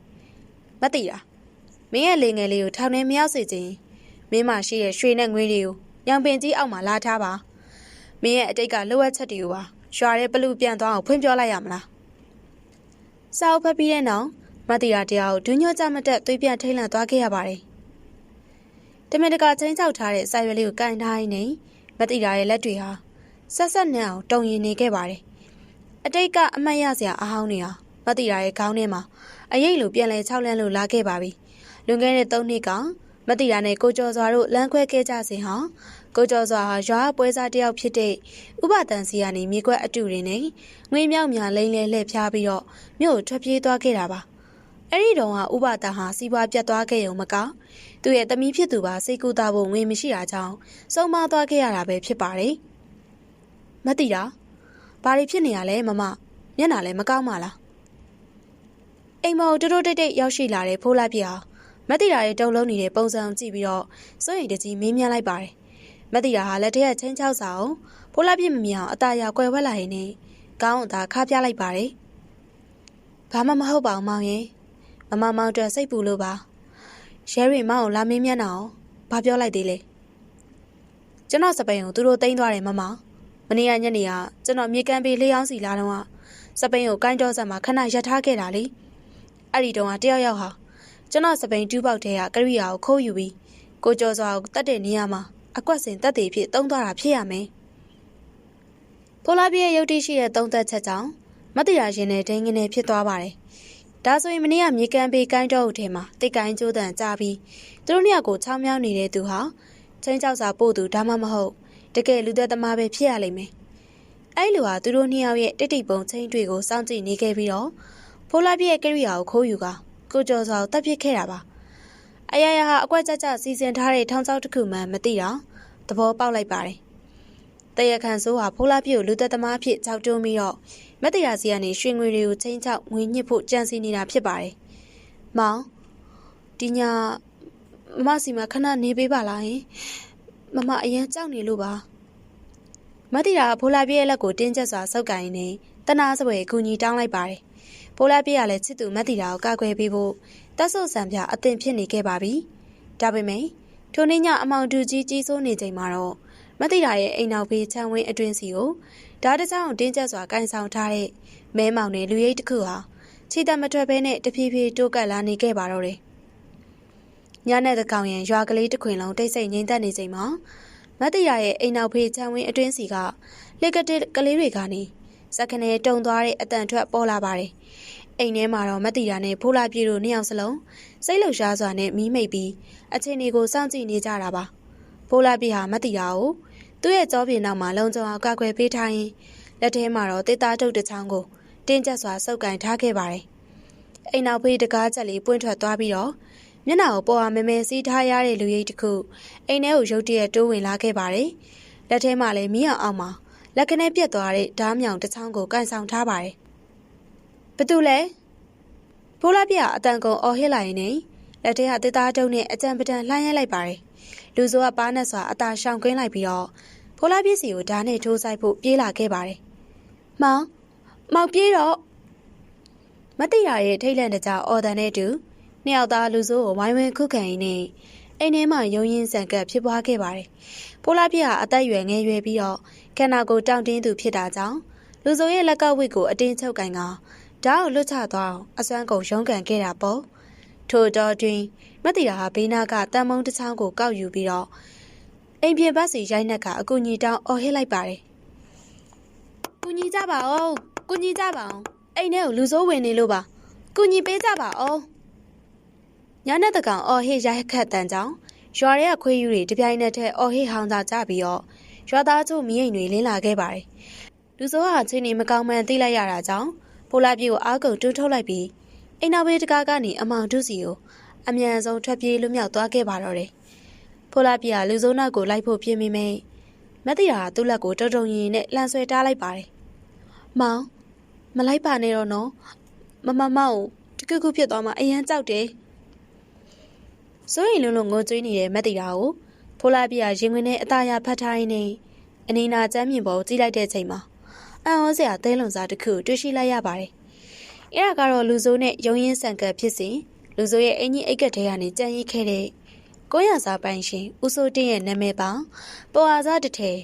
။မတိရာမင်းရဲ့လေငယ်လေးကိုထောင်ထဲမရောက်စေချင်မင်းမရှိတဲ့ရွှေနဲ့ငွေတွေကိုညောင်ပင်ကြီးအောက်မှာလာထားပါ။မင်းရဲ့အတိတ်ကလိုအပ်ချက်တွေကိုပါရွာရဲပလူပြန်သွားအောင်ဖွင့်ပြောလိုက်ရမလား။စာအုပ်ဖတ်ပြီးတဲ့နောက်မတိရာတရားကိုဒူးညွှတ်ကြမတက်သွေးပြန်ထိတ်လန့်သွားခဲ့ရပါတယ်။တမင်တကာချင်းချောက်ထားတဲ့စာရွက်လေးကိုကင်ထားရင်းနဲ့မတိရာရဲ့လက်တွေဟာဆက်ဆက်နဲ့အောင်တုံရင်နေခဲ့ပါတယ်။အတိတ်ကအမှတ်ရစရာအဟောင်းတွေဟာမတိရာရဲ့ခေါင်းထဲမှာအရိပ်လိုပြန်လဲခြောက်လန့်လို့လာခဲ့ပါပြီ။လွန်ခဲ့တဲ့3နှစ်ကမတိရာနဲ့ကိုကျော်စွာတို့လမ်းခွဲခဲ့ကြစဉ်ဟာကိုကျော်စွာဟာရွာပွဲစားတယောက်ဖြစ်တဲ့ဥပဒန်စီကနေမြေကွက်အတူတွေနဲ့ငွေမြောက်များလိမ့်လဲလှည့်ဖျားပြီးတော့မြို့ကိုထွက်ပြေးသွားခဲ့တာပါ။အဲ့ဒီတော့ဥပဒန်ဟာစီးပွားပြတ်သွားခဲ့ရုံမကသူ့ရဲ့သမီးဖြစ်သူပါစိတ်ကူးသားဖို့ငွေမရှိတာကြောင့်ဆုံးမသွားခဲ့ရတာပဲဖြစ်ပါတယ်။မတိတာဘာတွေဖြစ်နေရလဲမမမျက်နှာလည်းမကောင်းပါလား။အိမ်မောင်တိုးတိတ်တိတ်ရောက်ရှိလာတဲ့ဖိုးလာပြဟာမတိတာရဲ့တုံလုံးနေတဲ့ပုံစံကြည့်ပြီးတော့စိုးရိမ်တကြီးမေးမြန်းလိုက်ပါတယ်။မတိတာဟာလက်ထက်ချင်းချောက်စာအောင်ဖိုးလာပြမမြင်အောင်အตาရကွယ်ဝက်လာရင်နဲ့ကောင်းအသာခါပြလိုက်ပါတယ်။ဘာမှမဟုတ်ပါဘူးမောင်ရင်မမမောင်အတွက်စိတ်ပူလို့ပါရဲရီမောင်ကိုလာမင်းမျက်နှာအောင်ဘာပြောလိုက်သေးလဲကျွန်တော်စပိန်ကိုသူတို့သိမ်းသွားတယ်မနေ့ကညနေကကျွန်တော်မြေကမ်းပေးလေးအောင်စီလာတော့စပိန်ကိုကိုင်းတော်ဆက်မှာခဏရပ်ထားခဲ့တာလေအဲ့ဒီတုန်းကတယောက်ဟာကျွန်တော်စပိန်တူးပေါက်ထဲကကရိယာကိုခိုးယူပြီးကိုကျော်စွာကိုတတ်တဲ့နေရာမှာအကွက်စင်တက်သေးဖြစ်တုံးသွားတာဖြစ်ရမယ်ဖိုလာပြည့်ရုပ်တိရှိတဲ့သုံးသက်ချက်ကြောင့်မတိရာရင်နဲ့ဒိန်းငနေဖြစ်သွားပါတယ်ဒါဆိုရင်မနေ့ကမြေကမ်းပေးကိုင်းတော်ဦးထဲမှာတိတ်ကိုင်းကျိုးတန်ကြပြီးသူတို့နှစ်ယောက်ကိုချောင်းမြောင်းနေတဲ့သူဟာချင်းချောက်စာပို့သူဒါမှမဟုတ်တကယ်လူသက်သမားပဲဖြစ်ရလိမ့်မယ်အဲ့လိုဟာသူတို့နှစ်ယောက်ရဲ့တိတ်တိတ်ပုံချင်းတွေကိုစောင့်ကြည့်နေခဲ့ပြီးတော့ဖိုလာပြည့်ရဲ့ကရိယာကိုခိုးယူကကိုကျော်စွာကိုတပ်ပစ်ခဲ့တာပါအရာရာဟာအကွက်ကြကြစီစဉ်ထားတဲ့ထောင်ချောက်တစ်ခုမှမသိတော့သဘောပေါက်လိုက်ပါတယ်တရခန်ဆိုးဟာဖိုလာပြည့်ကိုလူသက်သမားဖြစ်ကြောက်တုံးပြီးတော့မတိရာစီကနေရွှေငွေတွေကိုချင်းချောက်ငွေညှစ်ဖို့ကြံစီနေတာဖြစ်ပါတယ်။မောင်ဒီညမစီမခဏနေပေးပါလားဟင်။မအရင်ကြောက်နေလို့ပါ။မတိရာဖိုလာပြည့်ရဲ့လက်ကိုတင်းကျပ်စွာဆုပ်ကိုင်နေတနာစပွဲကူညီတောင်းလိုက်ပါတယ်။ဖိုလာပြည့်ကလည်းချစ်သူမတိရာကိုကာကွယ်ပေးဖို့တက်ဆုပ်ဆံပြအသင်ဖြစ်နေခဲ့ပါပြီ။ဒါပေမဲ့ထိုနေ့ညအမောင်တူကြီးကြီးစိုးနေချိန်မှာတော့မတိရာရဲ့အိမ်နောက်ဘေးချမ်းဝင်းအတွင်းစီကိုဓာတ်တချောင်းတင်းကျပ်စွာကန်ဆောင်ထားတဲ့မဲမောင်နဲ့လူရိပ်တစ်ခုဟာခြေတမထွက်ဘဲနဲ့တဖြည်းဖြည်းတိုးကပ်လာနေခဲ့ပါတော့တယ်။ညနေတကောင်ရင်ရွာကလေးတစ်ခွင်လုံးတိတ်ဆိတ်ငြိမ်သက်နေချိန်မှာမတိရာရဲ့အိမ်နောက်ဖေးချမ်းဝင်းအတွင်းစီကလက်ကတစ်ကလေးတွေကနေစက္ကနဲတုံသွားတဲ့အတန်ထွက်ပေါ်လာပါတယ်။အိမ်ထဲမှာတော့မတိရာနဲ့ဖိုးလာပြေတို့နှစ်ယောက်စလုံးစိတ်လှုပ်ရှားစွာနဲ့မီးမိတ်ပြီးအချိန်တွေကိုစောင့်ကြည့်နေကြတာပါ။ဖိုးလာပြေဟာမတိရာကိုသူ့ရဲ့ကြောပြင်နောက်မှာလုံခြုံအောင်ကာကွယ်ပေးထားရင်လက်ထဲမှာတော့တေးသားထုတ်တစ်ချောင်းကိုတင်းကျပ်စွာစုပ်ကိုင်ထားခဲ့ပါတယ်။အိမ်နောက်ဖေးတကားချက်လေးပွင့်ထွက်သွားပြီးတော့မျက်နှာကိုပေါ်အောင်မဲမဲစီးထားရတဲ့လူရိပ်တစ်ခုအိမ်ထဲကိုရုတ်တရက်တိုးဝင်လာခဲ့ပါတယ်။လက်ထဲမှာလည်းမီးအောင်မှာလက်ခနဲပြက်သွားတဲ့ဓားမြောင်တစ်ချောင်းကိုကန်ဆောင်ထားပါတယ်။ဘသူလဲဖ ဖိုးလာပြအတန်ကုန်အော်ဟစ်လိုက်ရင်လက်ထဲကတစ်သားတုံးနဲ့အကြံပဒံလှမ်းရဲလိုက်ပါတယ်လူဆိုးကပါးနဲ့စွာအသာရှောင်ကွင်းလိုက်ပြီးတော့ဖိုးလာပြစီကိုဓာတ်နဲ့ထိုးဆိုင်ဖို့ပြေးလာခဲ့ပါတယ်မောင်ပြေးတော့မတိရရဲ့ထိတ်လန့်တဲ့ကြောင်အော်တန်နဲ့တူနှစ်ယောက်သားလူဆိုးကိုဝိုင်းဝန်းခုခံရင်းနဲ့အိမ်ထဲမှာရုံရင်းဆန်ကပ်ဖြစ်ပွားခဲ့ပါတယ်ဖိုးလာပြကအသက်ရွယ်ငယ်ရွယ်ပြီးတော့ခန္ဓာကိုယ်တောင့်တင်းသူဖြစ်တာကြောင့်လူဆိုးရဲ့လက်ကဝိတ်ကိုအတင်းချုပ်ကင်ကဓာတ်ကိုလွတ်ချသွားအောင်အစွမ်းကုန်ရုန်းကန်ခဲ့တာပေါ့ထို့တော့တွင်မတိရာဟာဘေးနာကတန်မုံတစ်ချောင်းကိုကောက်ယူပြီးတော့အိမ်ပြင်ဘက်စီရိုက်နှက်ကအကူညီတောင်းအော်ဟစ်လိုက်ပါတယ်ကူညီကြပါဦးကူညီကြပါဦးအိမ်ထဲကိုလူဆိုးဝင်နေလို့ပါကူညီပေးကြပါဦးညနေတကောင်အော်ဟစ်ရိုက်ခတ်တန်ကြောင့်ရွာရဲခွေးယူတွေတပြိုင်နက်တည်းအော်ဟစ်ဟောင်းသာကြပြီးတော့ရွာသားချို့မိအိမ်တွေလင်းလာခဲ့ပါတယ်လူဆိုးဟာချင်းနေမကောင်းမှန်းသိလိုက်ရတာကြောင့်ဖိုးလာပြေကိုအားကုန်တွန်းထုတ်လိုက်ပြီးအိမ်နောက်ဘေးတကားကနေအမောင်တုစီကိုအမြန်ဆုံးထွက်ပြေးလွတ်မြောက်သွားခဲ့ပါတော့တယ်ဖိုးလာပြေကလူဆိုးနောက်ကိုလိုက်ဖို့ပြင်မိမယ်မသိတာသူ့လက်ကိုတုံတုံရင်နဲ့လှန်ဆွဲတားလိုက်ပါတယ်မောင်မလိုက်ပါနဲ့တော့နော်မောင်တခုခုဖြစ်သွားမှအရန်ကြောက်တယ်စိုးရိမ်လုံးငိုကြွေးနေတဲ့မသိတာကိုဖိုးလာပြေကရင်ဝင်နဲ့အသားရဖတ်ထားရင်းနဲ့အနီနာကျမ်းမြင်ပေါ်ကြည့်လိုက်တဲ့ချိန်မှာအံ့ဩစရာသဲလုံစားတစ်ခုတွေ့ရှိလိုက်ရပါတယ်အဲ့ဒါကတော့လူဆိုးနဲ့ရုံရင်းဆန်ကပ်ဖြစ်စဉ်လူဆိုးရဲ့အင်ကြီးအိတ်ကက်ထဲကနေကြံရိတ်ခဲ့တဲ့ကိုရစာပိုင်ရှင်ဦးစိုးတင်းရဲ့နာမည်ပါပေါ်အားစားတစ်ထည်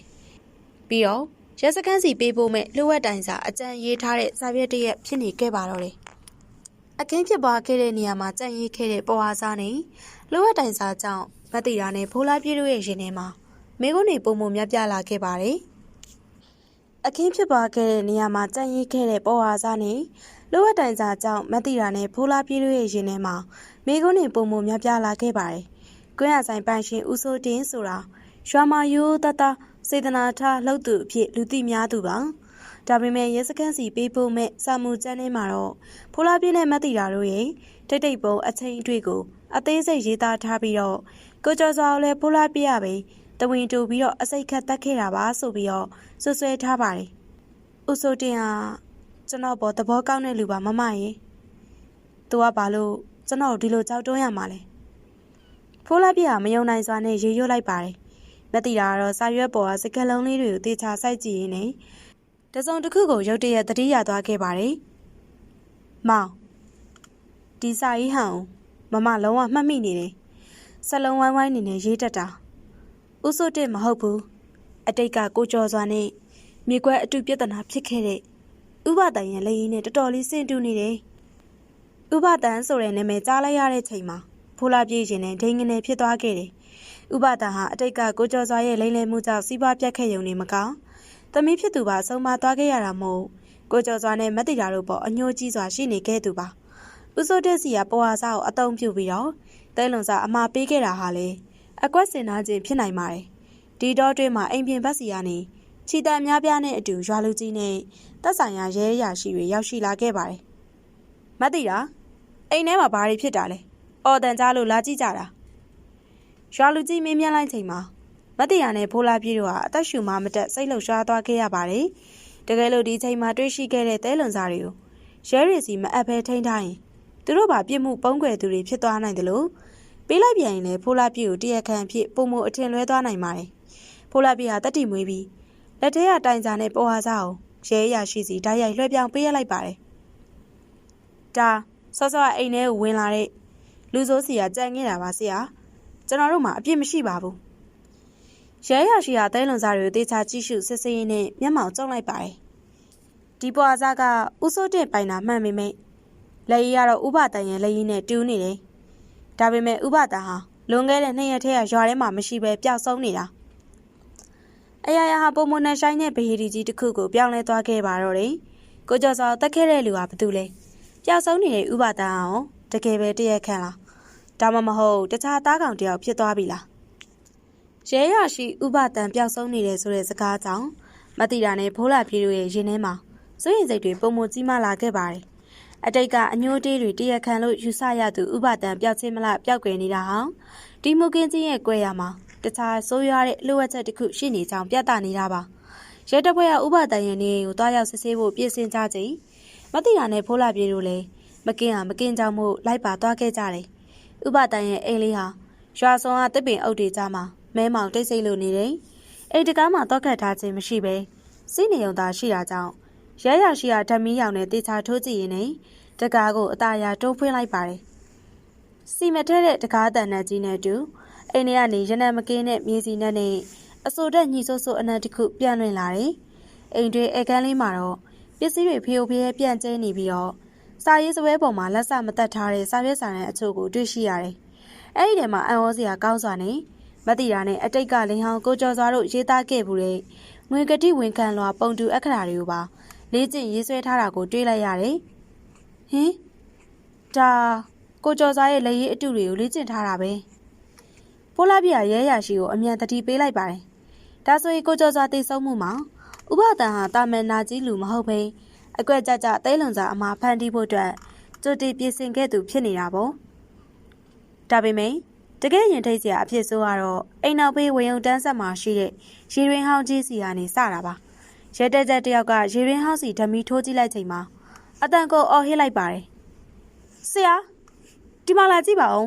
ပြီးတော့ရဲစခန်းစီပေးဖို့မဲ့လှုပ်ဝက်တိုင်စာအကြံရေးထားတဲ့စာရွက်တစ်ရက်ဖြစ်နေခဲ့ပါတော့တယ်အခင်းဖြစ်ပွားခဲ့တဲ့နေရာမှာကြံရိတ်ခဲ့တဲ့ပေါ်အားစားနဲ့လှုပ်ဝက်တိုင်စာကြောင့်မတိတာနဲ့ဖိုးလာပြေတို့ရဲ့ရင်ထဲမှာမိကုန်းတွေပုံမများပြလာခဲ့ပါတယ်အခင်းဖြစ်ပွားခဲ့တဲ့နေရာမှာကြံရိတ်ခဲ့တဲ့ပေါ်အားစားနဲ့လှုပ်ဝက်တိုင်စာကြောင့်မတိတာနဲ့ဖိုးလာပြေတို့ရဲ့ရင်ထဲမှာမိကုန်းတွေပုံမများပြလာခဲ့ပါတယ်ကွင်းရဆိုင်ပိုင်ရှင်ဦးစိုးတင်းဆိုတာရွာမှာရိုးတတစေတနာထားလှုပ်သူအဖြစ်လူသိများသူပါဒါပေမဲ့ရဲစခန်းစီပေးဖို့မဲ့စာမှုကျမ်းထဲမှာတော့ဖိုးလာပြင်းနဲ့မသိတာတို့ရဲ့တိတ်တိတ်ပုံအချိန်အတွေ့ကိုအသေးစိတ်ရေးသားထားပြီးတော့ကိုကျော်စောလည်းဖိုးလာပြရပဲတဝင်းတူပြီးတော့အစိတ်ခတ်တက်ခဲ့တာပါဆိုပြီးတော့ဆွဆွဲထားပါတယ်ဦးစိုးတင်ဟာကျွန်တော်ပေါ်သဘောကောင်းတဲ့လူပါမမရေသူကဘာလို့ကျွန်တော်ဒီလိုကြောက်တွန်းရမှာလဲဖိုးလာပြဟာမယုံနိုင်စွာနဲ့ရေရွတ်လိုက်ပါတယ်မသိတာကတော့စာရွက်ပေါ်ကစကလုံးလေးတွေကိုတေချာစိုက်ကြည့်ရင်းနဲ့တစုံတစ်ခုကိုရုတ်တရက်သတိရသွားခဲ့ပါတယ်မောင်ဒီစာရေးဟန်ကိုမလုံးဝမှတ်မိနေတယ်စလုံးဝိုင်းဝိုင်းနေနဲ့ရေးတတ်တာဦးစိုးတက်မဟုတ်ဘူးအတိတ်ကကိုကျော်စွာနဲ့မြေကွက်အတူပြဿနာဖြစ်ခဲ့တဲ့ဥပဒံရဲ့လက်ရင်းနဲ့တော်တော်လေးစင်တူနေတယ်ဥပဒံဆိုတဲ့နာမည်ကြားလိုက်ရတဲ့ချိန်မှာဖိုးလာပြေးရင်နဲ့ဒိန်ငနေဖြစ်သွားခဲ့တယ်ဥပဒံဟာအတိတ်ကကိုကျော်စွာရဲ့လိမ့်လည်မှုကြောင့်စီးပွားပြတ်ခဲ့ရုံနဲ့မကောင်းသမီးဖြစ်သူပါဆုံးမသွားခဲ့ရတာမို့ကိုကျော်စွာနဲ့မတိတာတို့ပေါ်အညှိုးကြီးစွာရှိနေခဲ့သူပါဦးစိုးတက်စီကပေါ်ဟာစားကိုအတုံးပြုတ်ပြီးတော့တဲလွန်စားအမှားပေးခဲ့တာဟာလေအကွက်စင်နာခြင်းဖြစ်နိုင်ပါတယ်ဒီတော့တွင်မှာအိမ်ပြင်ဘက်စီကနေခြိတံများပြားနဲ့အတူရွာလူကြီးနဲ့သက်ဆိုင်ရာရဲရရှိတွေရောက်ရှိလာခဲ့ပါတယ်မသိတာအိမ်ထဲမှာဘာတွေဖြစ်တာလဲအော်တန်ကြားလို့လာကြည့်ကြတာရွာလူကြီးမင်းမြန်းလိုက်ချိန်မှာမသိတာနဲ့ဖိုးလာပြေးတို့ဟာအသက်ရှူမမတက်စိတ်လှုပ်ရှားသွားခဲ့ရပါတယ်တကယ်လို့ဒီချိန်မှာတွေ့ရှိခဲ့တဲ့တဲလွန်စားတွေကိုရဲရစီမအပ်ဖဲထိန်းထားရင်သူတို့ပါပြစ်မှုပုံးကွယ်သူတွေဖြစ်သွားနိုင်တယ်လို့ပေးလိုက်ပြန်ရင်လည်းဖိုးလာပြေးကိုတရားခံဖြစ်ပုံမအထင်လွဲသွားနိုင်ပါတယ်ဖိုးလာပြေးဟာတက်တီမွေးပြီးလက်ထဲကတိုင်စာနဲ့ပေါ်ဟာစားကိုရဲရရှိစီဓာတ်ရိုက်လွှဲပြောင်းပေးရလိုက်ပါတယ်ဒါဆော့ဆော့အိမ်ထဲကိုဝင်လာတဲ့လူဆိုးစီကကြံခဲ့တာပါဆရာကျွန်တော်တို့မှာအပြစ်မရှိပါဘူးရဲရရှိဟာတဲလွန်စားတွေကိုတေချာကြည့်ရှုစစ်ဆေးရင်းနဲ့မျက်မှောင်ကျုံလိုက်ပါတယ်ဒီပေါ်အားစားကဦးစိုးတင်ပိုင်တာမှန်ပေမဲ့လက်ရည်ကတော့ဥပဒံရဲ့လက်ရည်နဲ့တူးနေတယ်ဒါပေမဲ့ဥပဒံဟာလွန်ခဲ့တဲ့2ရက်ထဲကရွာထဲမှာမရှိပဲပျောက်ဆုံးနေတာအရာရာဟာပုံမနဲ့ဆိုင်တဲ့ဗဟီဒီကြီးတစ်ခုကိုပြောင်းလဲသွားခဲ့ပါတော့တယ်ကိုကျော်စောတက်ခဲ့တဲ့လူကဘာတူလဲပျောက်ဆုံးနေတဲ့ဥပဒံအောင်တကယ်ပဲတရက်ခန့်လားဒါမှမဟုတ်တခြားသားကောင်တယောက်ဖြစ်သွားပြီလားရဲရရှိဥပဒံပျောက်ဆုံးနေတယ်ဆိုတဲ့စကားကြောင့်မတိတာနဲ့ဖိုးလာပြေတို့ရဲ့ရင်ထဲမှာစိုးရိမ်စိတ်တွေပုံမကြီးမားလာခဲ့ပါတယ်အတိတ်ကအညိုးတေးတွေတရက်ခန့်လို့ယူဆရသူဥပဒံပျောက်ချင်းမလားပျောက်ကွယ်နေတာဟောင်းဒီမုကင်းချင်းရဲ့ကွဲရမှာတခြားဆိုးရွားတဲ့လှုပ်ဝက်ချက်တစ်ခုရှိနေကြောင်းပြသနေတာပါရဲတပ်ဖွဲ့ကဥပဒံရဲ့နေကိုတွားရောက်စစ်ဆေးဖို့ပြင်ဆင်ကြချိန်မတိတာနဲ့ဖိုးလာပြေတို့လည်းမ ကင်းကြောင်မှုလိုက်ပါသွားခဲ့ကြတယ်။ဥပတန်ရဲ့အိမ်လေးဟာရွာဆောင်ကတစ်ပင်အုပ်တွေကြားမှာမဲမောင်တိတ်ဆိတ်လို့နေတယ်။အိမ်တကားမှာတော့ခတ်ထားခြင်းမရှိပဲစီးနေုံသာရှိတာကြောင့်ရဲရရှိရာဓမီရောင်နဲ့တေချာထိုးကြည့်ရင်လည်းတကားကိုအသာရာတိုးဖွင့်လိုက်ပါတယ်။စီမထဲတဲ့တကားတန်နဲ့ကြီးနဲ့တူအိမ်ထဲကနေရနံမကင်းတဲ့မြေစီနဲ့အစိုးတက်ညီဆိုးဆိုးအနံ့တစ်ခုပြန့်လွင်လာတယ်။အိမ်တွေအခန်းလေးမှာတော့ပစ္စည်းတွေဖျို့ဖျဲပြန့်ကျဲနေပြီးတော့စာရေးစပွဲပေါ်မှာလက်စမတက်ထားတဲ့စာရွက်စာတမ်းအချို့ကိုတွေ့ရှိရတယ်။အဲဒီထဲမှာအံ့ဩစရာကောင်းစွာနဲ့မတိတာနဲ့အတိတ်ကလင်ဟောင်းကိုကျော်စွာတို့ရေးသားခဲ့မှုတဲ့ငွေကတိဝင်ခံလွှာပုံတူအခရာတွေကိုပါလေ့ကျင့်ရေးဆွဲထားတာကိုတွေ့လိုက်ရတယ်။ဟင်ဒါကိုကျော်စွာရဲ့လက်ရေးအတုတွေကိုလေ့ကျင့်ထားတာပဲ။ဖိုးလာပြရဲရရှိကိုအမြန်တတိပေးလိုက်ပါတယ်။ဒါဆိုရင်ကိုကျော်စွာတည်ဆုံးမှုမှာဥပဒံဟာတာမန်နာကြီးလူမဟုတ်ဘဲအကွက်ကြကြတဲလွန်စာအမှာဖန်တီးဖို့အတွက်ကြိုတင်ပြင်ဆင်ခဲ့သူဖြစ်နေတာပေါ့။ဒါပေမဲ့တကယ်ရင်ထိတ်စရာအဖြစ်ဆိုကတော့အိမ်နောက်ဘေးဝေယုံတန်းဆက်မှာရှိတဲ့ရေရင်းဟောင်းကြီးစီကနေစတာပါ။ရဲတဲတဲတယောက်ကရေရင်းဟောင်းစီဓမီထိုးကြည့်လိုက်ချိန်မှာအတန်ကိုအော်ဟစ်လိုက်ပါတယ်။ဆရာဒီမှာလာကြည့်ပါဦး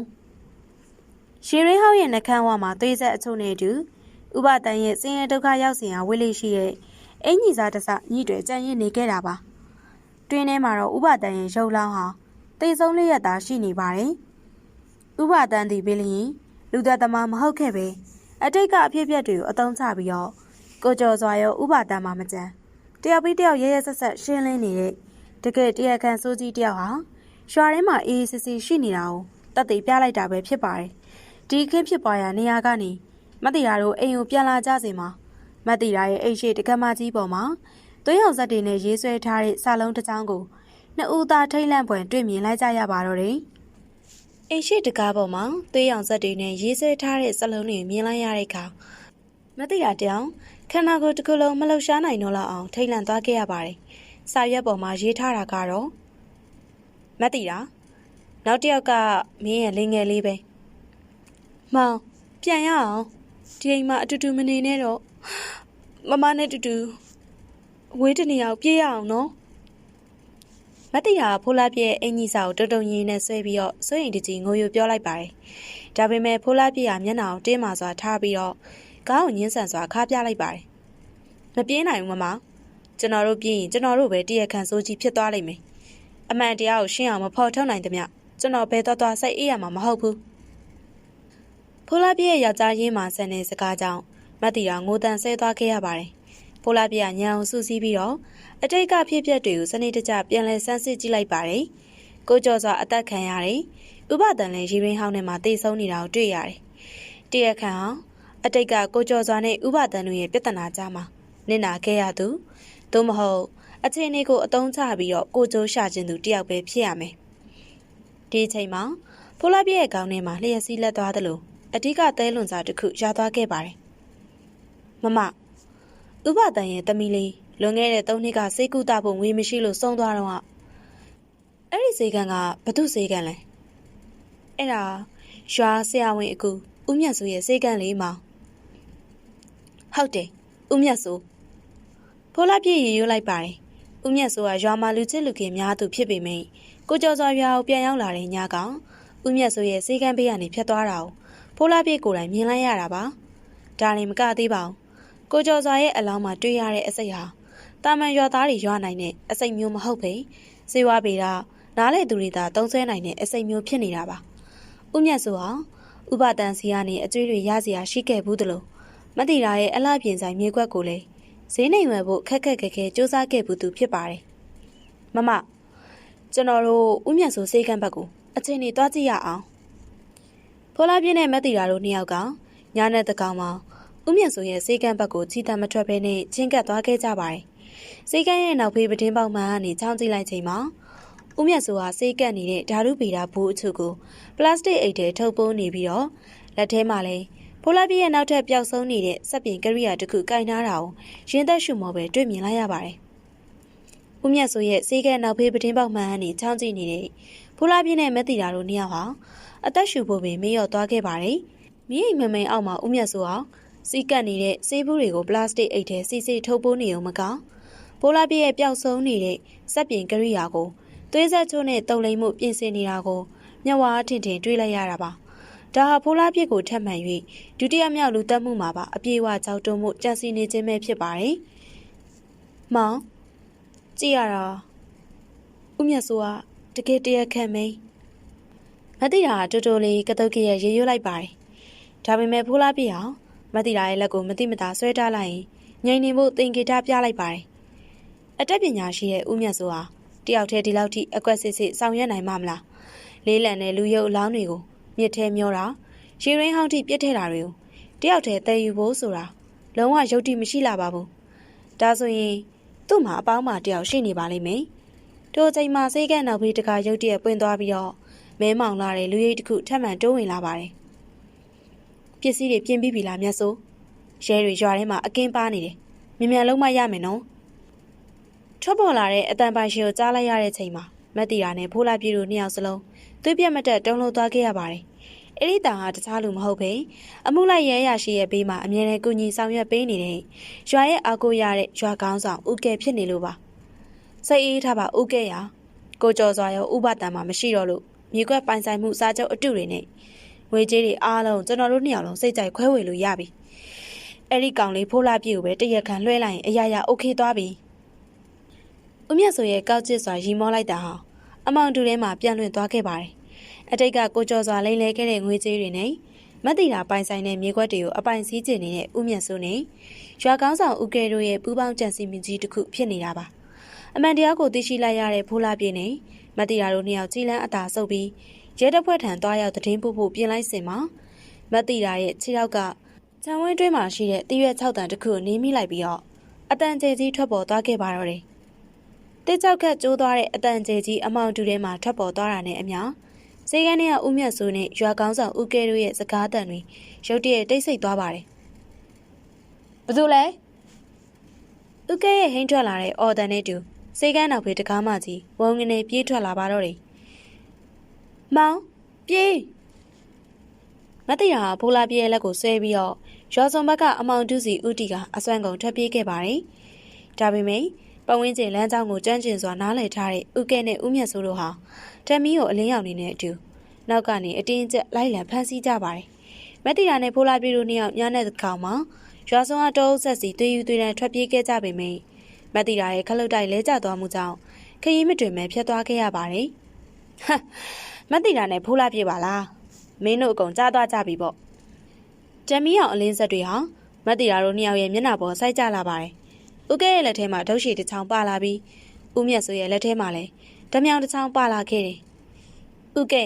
။ရေရင်းဟောင်းရဲ့နှကန်းဝမှာသွေးဆက်အချို့နဲ့အတူဥပဒံရဲ့စင်ရဒုက္ခရောက်စဉ်ဟာဝိလိရှိတဲ့အင်ကြီးစားတစညှိတွေကြံ့ရင်နေခဲ့တာပါ။တွင်းထဲမှာတော့ဥပဒံရဲ့ရုပ်လောင်းဟာတိတ်ဆုံးလေးရတာရှိနေပါတယ်။ဥပဒံဒီဘီလရင်လူသက်သမားမဟုတ်ခဲ့ပဲအတိတ်ကအဖြစ်အပျက်တွေကိုအသုံးချပြီးတော့ကိုကျော်စွာရောဥပဒံမှာမကြမ်းတယောက်ပြီးတယောက်ရဲရဲဆက်ဆက်ရှင်းလင်းနေတဲ့တကယ်တရားခံစိုးကြီးတယောက်ဟာရွာထဲမှာအေးအေးဆေးဆေးရှိနေတာကိုတက်သိပြလိုက်တာပဲဖြစ်ပါတယ်။ဒီခင်းဖြစ်ပွားရာနေရာကနေမတိတာတို့အိမ်ကိုပြန်လာကြစေမှာမတိတာရဲ့အိမ်ရှိတကမကြီးပေါ်မှာသွေးရောင်ဇက်တွေနဲ့ရေးဆွဲထားတဲ့စာလုံးတစ်ချောင်းကိုနှစ်ဦးသားထိတ်လန့်ပွင့်တွေ့မြင်လိုက်ကြရပါတော့တယ်။အိမ်ရှိတကားပေါ်မှာသွေးရောင်ဇက်တွေနဲ့ရေးဆွဲထားတဲ့စာလုံးတွေမြင်လိုက်ရတဲ့အခါမတိတာတောင်ခန္ဓာကိုယ်တစ်ခုလုံးမလှုပ်ရှားနိုင်တော့လောက်အောင်ထိတ်လန့်သွားခဲ့ရပါတယ်။စာရွက်ပေါ်မှာရေးထားတာကတော့မတိတာနောက်တစ်ယောက်ကမင်းရဲ့လင်ငယ်လေးပဲ။မောင်ပြန်ရအောင်ဒီအိမ်မှာအတူတူမနေနဲ့တော့မမနဲ့တူတူဝေးတနေအောင်ပြေးရအောင်နော်မတိတာဖိုးလာပြည့်အင်ကြီးစာကိုတုံတုံရင်းနဲ့ဆွဲပြီးတော့စွရင်တကြီးငိုယိုပြောလိုက်ပါတယ်ဒါပေမဲ့ဖိုးလာပြည့်ကမျက်နှာကိုတင်းမာစွာထားပြီးတော့ခေါင်းကိုညှင်းဆန်စွာခါပြလိုက်ပါတယ်မပြေးနိုင်ဘူးမမကျွန်တော်တို့ပြေးရင်ကျွန်တော်တို့ပဲတရက်ခန့်စိုးကြီးဖြစ်သွားလိမ့်မယ်အမှန်တရားကိုရှင်းအောင်မဖော်ထုတ်နိုင်သမျှကျွန်တော်ဘယ်တော့စိတ်အေးရမှာမဟုတ်ဘူးဖိုးလာပြည့်ရဲ့ယောက်ျားရင်းမှာဆန်တဲ့စကားကြောင့်မတ်တီရာငိုတန်ဆဲသွားခဲ့ရပါတယ်။ဖိုးလာပြည့်ညံအောင်စူးစီးပြီးတော့အတိတ်ကဖြစ်ပျက်တွေကိုစနစ်တကျပြန်လည်ဆန်းစစ်ကြည့်လိုက်ပါတယ်။ကိုကျော်စွာအသက်ခံရတယ်။ဥပဒံလည်းရေရင်းဟောင်းထဲမှာတေဆုံးနေတာကိုတွေ့ရတယ်။တရက်ခန့်ဟာအတိတ်ကကိုကျော်စွာနဲ့ဥပဒံတို့ရဲ့ပြဿနာကြားမှာနစ်နာခဲ့ရသူသို့မဟုတ်အခြေအနေကိုအသုံးချပြီးတော့ကိုကျိုးရှာခြင်းသူတယောက်ပဲဖြစ်ရမယ်။ဒီအချိန်မှာဖိုးလာပြည့်ရဲ့ခေါင်းထဲမှာလျှက်စီးလက်သွားသလိုအဓိကသဲလွန်စာတစ်ခုရသွားခဲ့ပါတယ်။မမဥပဒံရဲ့သမီးလေးလွန်ခဲ့တဲ့3နှစ်ကစေကူတာဖို့ငွေမရှိလို့ဆုံးသွားတော့အဲ့ဒီစေကန်ကဘသူစေကန်လဲ။အဲ့ဒါရွာဆရာဝန်အကူဦးမြတ်စိုးရဲ့စေကန်လေးမောင်ဟုတ်တယ်ဦးမြတ်စိုးဖိုးလာပြည့်ရေရွလိုက်ပါတယ်။ဦးမြတ်စိုးကရွာမှာလူချစ်လူခင်များသူဖြစ်ပေမယ့်ကိုကျော်စွာရွာကိုပြန်ရောက်လာတဲ့ညကောင်ဦးမြတ်စိုးရဲ့စေကန်ဘေးကနေဖြတ်သွားတာကိုဖိုးလာပြည့်ကိုယ်တိုင်မြင်လိုက်ရတာပါဒါလည်းမကသေးပါဘူးကိုကျော်စွာရဲ့အလောင်းမှာတွေ့ရတဲ့အစိတ်ဟာတာမန်ရွာသားတွေရွာနိုင်တဲ့အစိတ်မျိုးမဟုတ်ပဲစေဝါပေတာနားလေသူတွေသာတုံးဆွဲနိုင်တဲ့အစိတ်မျိုးဖြစ်နေတာပါဦးမြတ်စိုးဟာဥပဒံစီကနေအကျွေးတွေရစရာရှိခဲ့ဘူးတလို့မတိတာရဲ့အလှပြင်ဆိုင်မြေကွက်ကိုလည်းဈေးနိုင်ဝယ်ဖို့ခက်ခက်ခဲခဲစူးစမ်းခဲ့ဘူးသူဖြစ်ပါတယ်မမကျွန်တော်တို့ဦးမြတ်စိုးစေကန်းဘက်ကိုအချိန်နေတွားကြည့်ရအောင်ဖိုးလာပြင်းနဲ့မတိတာတို့နှစ်ယောက်ကညနဲ့တကောင်မှာဦးမြတ်စိုးရဲ့စေကန်းဘက်ကိုချီတံမထွက်ဘဲနဲ့ချင်းကပ်သွားခဲ့ကြပါတယ်စေကန်းရဲ့နောက်ဖေးပတင်းပေါက်မှန်ကနေချောင်းကြည့်လိုက်ချိန်မှာဦးမြတ်စိုးဟာစေကပ်နေတဲ့ဓာတုဗေဒဘူးအချို့ကိုပလတ်စတစ်အိတ်ထဲထုတ်ပိုးနေပြီးတော့လက်ထဲမှာလည်းဖိုးလာပြင်းရဲ့နောက်ထပ်ပျောက်ဆုံးနေတဲ့စက်ပြင်ကရိယာတစ်ခုကင်ထားတာကိုရင်းသက်ရှုမောပဲတွေ့မြင်လိုက်ရပါတယ်ဦးမြတ်စိုးရဲ့စေကန်းနောက်ဖေးပတင်းပေါက်မှန်ကနေချောင်းကြည့်နေတဲ့ဖိုးလာပြင်းနဲ့မတိတာတို့နှစ်ယောက်ဟာအသက်ရှူဖို့ပင်မေ့လျော့သွားခဲ့ပါတယ်မိအိမ်မမိန်အောက်မှာဦးမြတ်စိုးဟာစီးကပ်နေတဲ့ဆေးဘူးတွေကိုပလတ်စတစ်အိတ်ထဲစီစီထုတ်ပိုးနေုံမကဖိုးလာပြည့်ရဲ့ပျောက်ဆုံးနေတဲ့စက်ပြင်ကရိယာကို သွေးဆက်ချိုးနဲ့တုံလိမ်မှုပြင်ဆင်နေတာကိုမျက်ဝါးထင်ထင်တွေးလိုက်ရတာပါဒါဟာဖိုးလားပြစ်ကိုထပ်မံ၍ဒုတိယမြောက်လူတက်မှုမှာပါအပြေအဝကြောက်တုံမှုကြံစည်နေခြင်းပဲဖြစ်ပါတယ်မောင်ကြည့်ရတာဦးမြတ်စိုးကတကယ်တရခံမင်းမတိတာတိုးတိုးလေးကတုတ်ကရဲ့ရေရွတ်လိုက်ပါတယ်ဒါပေမဲ့ဖိုးလားပြစ်အောင်မတိတာရဲ့လက်ကိုမတိမတာဆွဲထားလိုက်ရင်ငြိမ်နေဖို့သင်္ကေတပြလိုက်ပါတယ်အတတ်ပညာရှိတဲ့ဦးမြတ်စိုးဟာတယောက်တည်းဒီလောက်ထိအကွက်စစ်စစ်ဆောင်ရွက်နိုင်မှာမလားလေးလံတဲ့လူရုပ်အလောင်းတွေကိုမြစ်ထဲမျောတာရေရင်းဟောင်းထိပြစ်ထဲတာတွေကိုတယောက်တည်းတည်ယူဖို့ဆိုတာလုံးဝယုတ်တိမရှိလာပါဘူးဒါဆိုရင်သူ့မှာအပေါင်းမှာတယောက်ရှိနေပါလိမ့်မယ်ထိုအချိန်မှာစိတ်ကနောက်ဘေးတကာရုတ်တရက်ပွင့်သွားပြီးတော့မဲမောင်လာတဲ့လူရိပ်တစ်ခုထပ်မံတိုးဝင်လာပါတယ်ပစ္စည်းတွေပြင်ပြီးပြီလားမြတ်စိုးရဲတွေရွာထဲမှာအကင်းပါနေတယ်မြ မြန်လုံးမရမယ်နော်ထွက်ပေါ်လာတဲ့အတန်ပိုင်ရှင်ကိုကြားလိုက်ရတဲ့ချိန်မှာမက်တီရာနဲ့ဖိုးလာပြေတို့နှစ်ယောက်စလုံးသွေးပြတ်မတက်တုံးလုံးသွားခဲ့ရပါတယ်အဲ့ဒီတောင်ဟာတခြားလူမဟုတ်ပဲအမှုလိုက်ရဲရရှိရဲ့ဘေးမှာအမြဲတမ်းကူညီဆောင်ရွက်ပေးနေတဲ့ရွာရဲ့အားကိုးရတဲ့ရွာကောင်းဆောင်ဦးကဲဖြစ်နေလို့ပါစိတ်အေးထားပါဦးကဲရကိုကျော်စွာရောဥပဒံမှာမရှိတော့လို့မြေကွက်ပိုင်ဆိုင်မှုစားချုပ်အတုတွေနဲ့ငွေကြေးတွေအားလုံးကျွန်တော်တို့နှစ်ယောက်လုံးစိတ်ကြိုက်ခွဲဝေလို့ရပြီအဲ့ဒီကောင်လေးဖိုးလာပြေကိုပဲတရက်ခံလွှဲလိုက်ရင်အရာရာโอเคသွားပြီဦးမြတ်ဆိုရဲ့ကောက်ကျစ်စွာရီမောလိုက်တာဟာအမောင်တူထဲမှာပြန်လွင့်သွားခဲ့ပါတယ်အတိတ်ကကိုကျော်စွာလိမ့်လဲခဲ့တဲ့ငွေကြေးတွေနဲ့မတ်တီတာပိုင်ဆိုင်တဲ့မြေကွက်တွေကိုအပိုင်စည်းကျင်နေတဲ့ဦးမြတ်စိုးနဲ့ရွာကောင်းဆောင်ဦးကဲတို့ရဲ့ပူးပေါင်းကြံစည်မှုကြီးတစ်ခုဖြစ်နေတာပါအမှန်တရားကိုသိရှိလိုက်ရတဲ့ဖိုးလာပြေနဲ့မတ်တီတာတို့နှစ်ယောက်ကြီးလန်းအသာဆုပ်ပြီးရဲတပ်ဖွဲ့ထံသွားရောက်သတင်းပို့ဖို့ပြင်လိုက်စင်မှာမတ်တီတာရဲ့ခြေထောက်ကခြံဝင်းတွင်းမှာရှိတဲ့တရွက်6တန်တစ်ခုကိုနင်းမိလိုက်ပြီးတော့အတန်ကျဲကြီးထွက်ပေါ်သွားခဲ့ပါတော့တယ်တစ်ကြောက်ကကျိုးသွားတဲ့အတန်ကျဲကြီးအမောင်တူထဲမှာထွက်ပေါ်သွားတာနဲ့အမျှစေကန်းထဲကဦးမြတ်စိုးနဲ့ရွာကောင်းဆောင်ဦးကဲတို့ရဲ့စကားတန်တွေရုတ်တရက်တိတ်ဆိတ်သွားပါတယ်။ဘယ်သူလဲ။ဦးကဲရဲ့ဟိန်းထွက်လာတဲ့အော်တန်နဲ့တူစေကန်းနောက်ဖေးတကားမကြီးဝုံငနေပြေးထွက်လာပါတော့တယ်။မောင်ပြေးမတိရာဖိုးလာပြေးရဲ့လက်ကိုဆွဲပြီးတော့ရွာစုံဘက်ကအမောင်တူစီဦးတီကအစွမ်းကုန်ထွက်ပြေးခဲ့ပါတယ်။ဒါပေမဲ့ပဝင်းကျင်လမ်းကြောင်းကိုကြမ်းကျင်စွာနားလည်ထားတဲ့ဦးကဲနဲ့ဦးမြတ်စိုးတို့ဟာတမီးကိုအလင်းရောင်နေတဲ့အတူနောက်ကနေအတင်းကျပ်လိုက်လံဖမ်းဆီးကြပါတယ်။မက်တီရာနဲ့ဖိုးလာပြေတို့နှစ်ယောက်ညနေကောင်မှာရွာစုံအတောအုပ်ဆက်စီတွေ့ယူတွေ့တန်းထွက်ပြေးခဲ့ကြပေမယ့်မက်တီရာရဲ့ခလုတ်တိုက်လဲကျသွားမှုကြောင့်ခရီးမတွင်မဲ့ဖျက်သွားခဲ့ရပါတယ်။ဟာမက်တီရာနဲ့ဖိုးလာပြေပါလား။မင်းတို့အကုန်ကြားသွားကြပြီပေါ့။တမီးအောင်အလင်းဆက်တွေဟာမက်တီရာတို့နှစ်ယောက်ရဲ့မျက်နှာပေါ်စိုက်ကြလာပါတယ်။ဦးကဲရဲ့လက်ထဲမှာဒုတ်ရှည်တစ်ချောင်းပါလာပြီးဦးမြတ်စိုးရဲ့လက်ထဲမှာလည်းဓမြောင်တစ်ချောင်းပါလာခဲ့တယ်။ဦးကဲ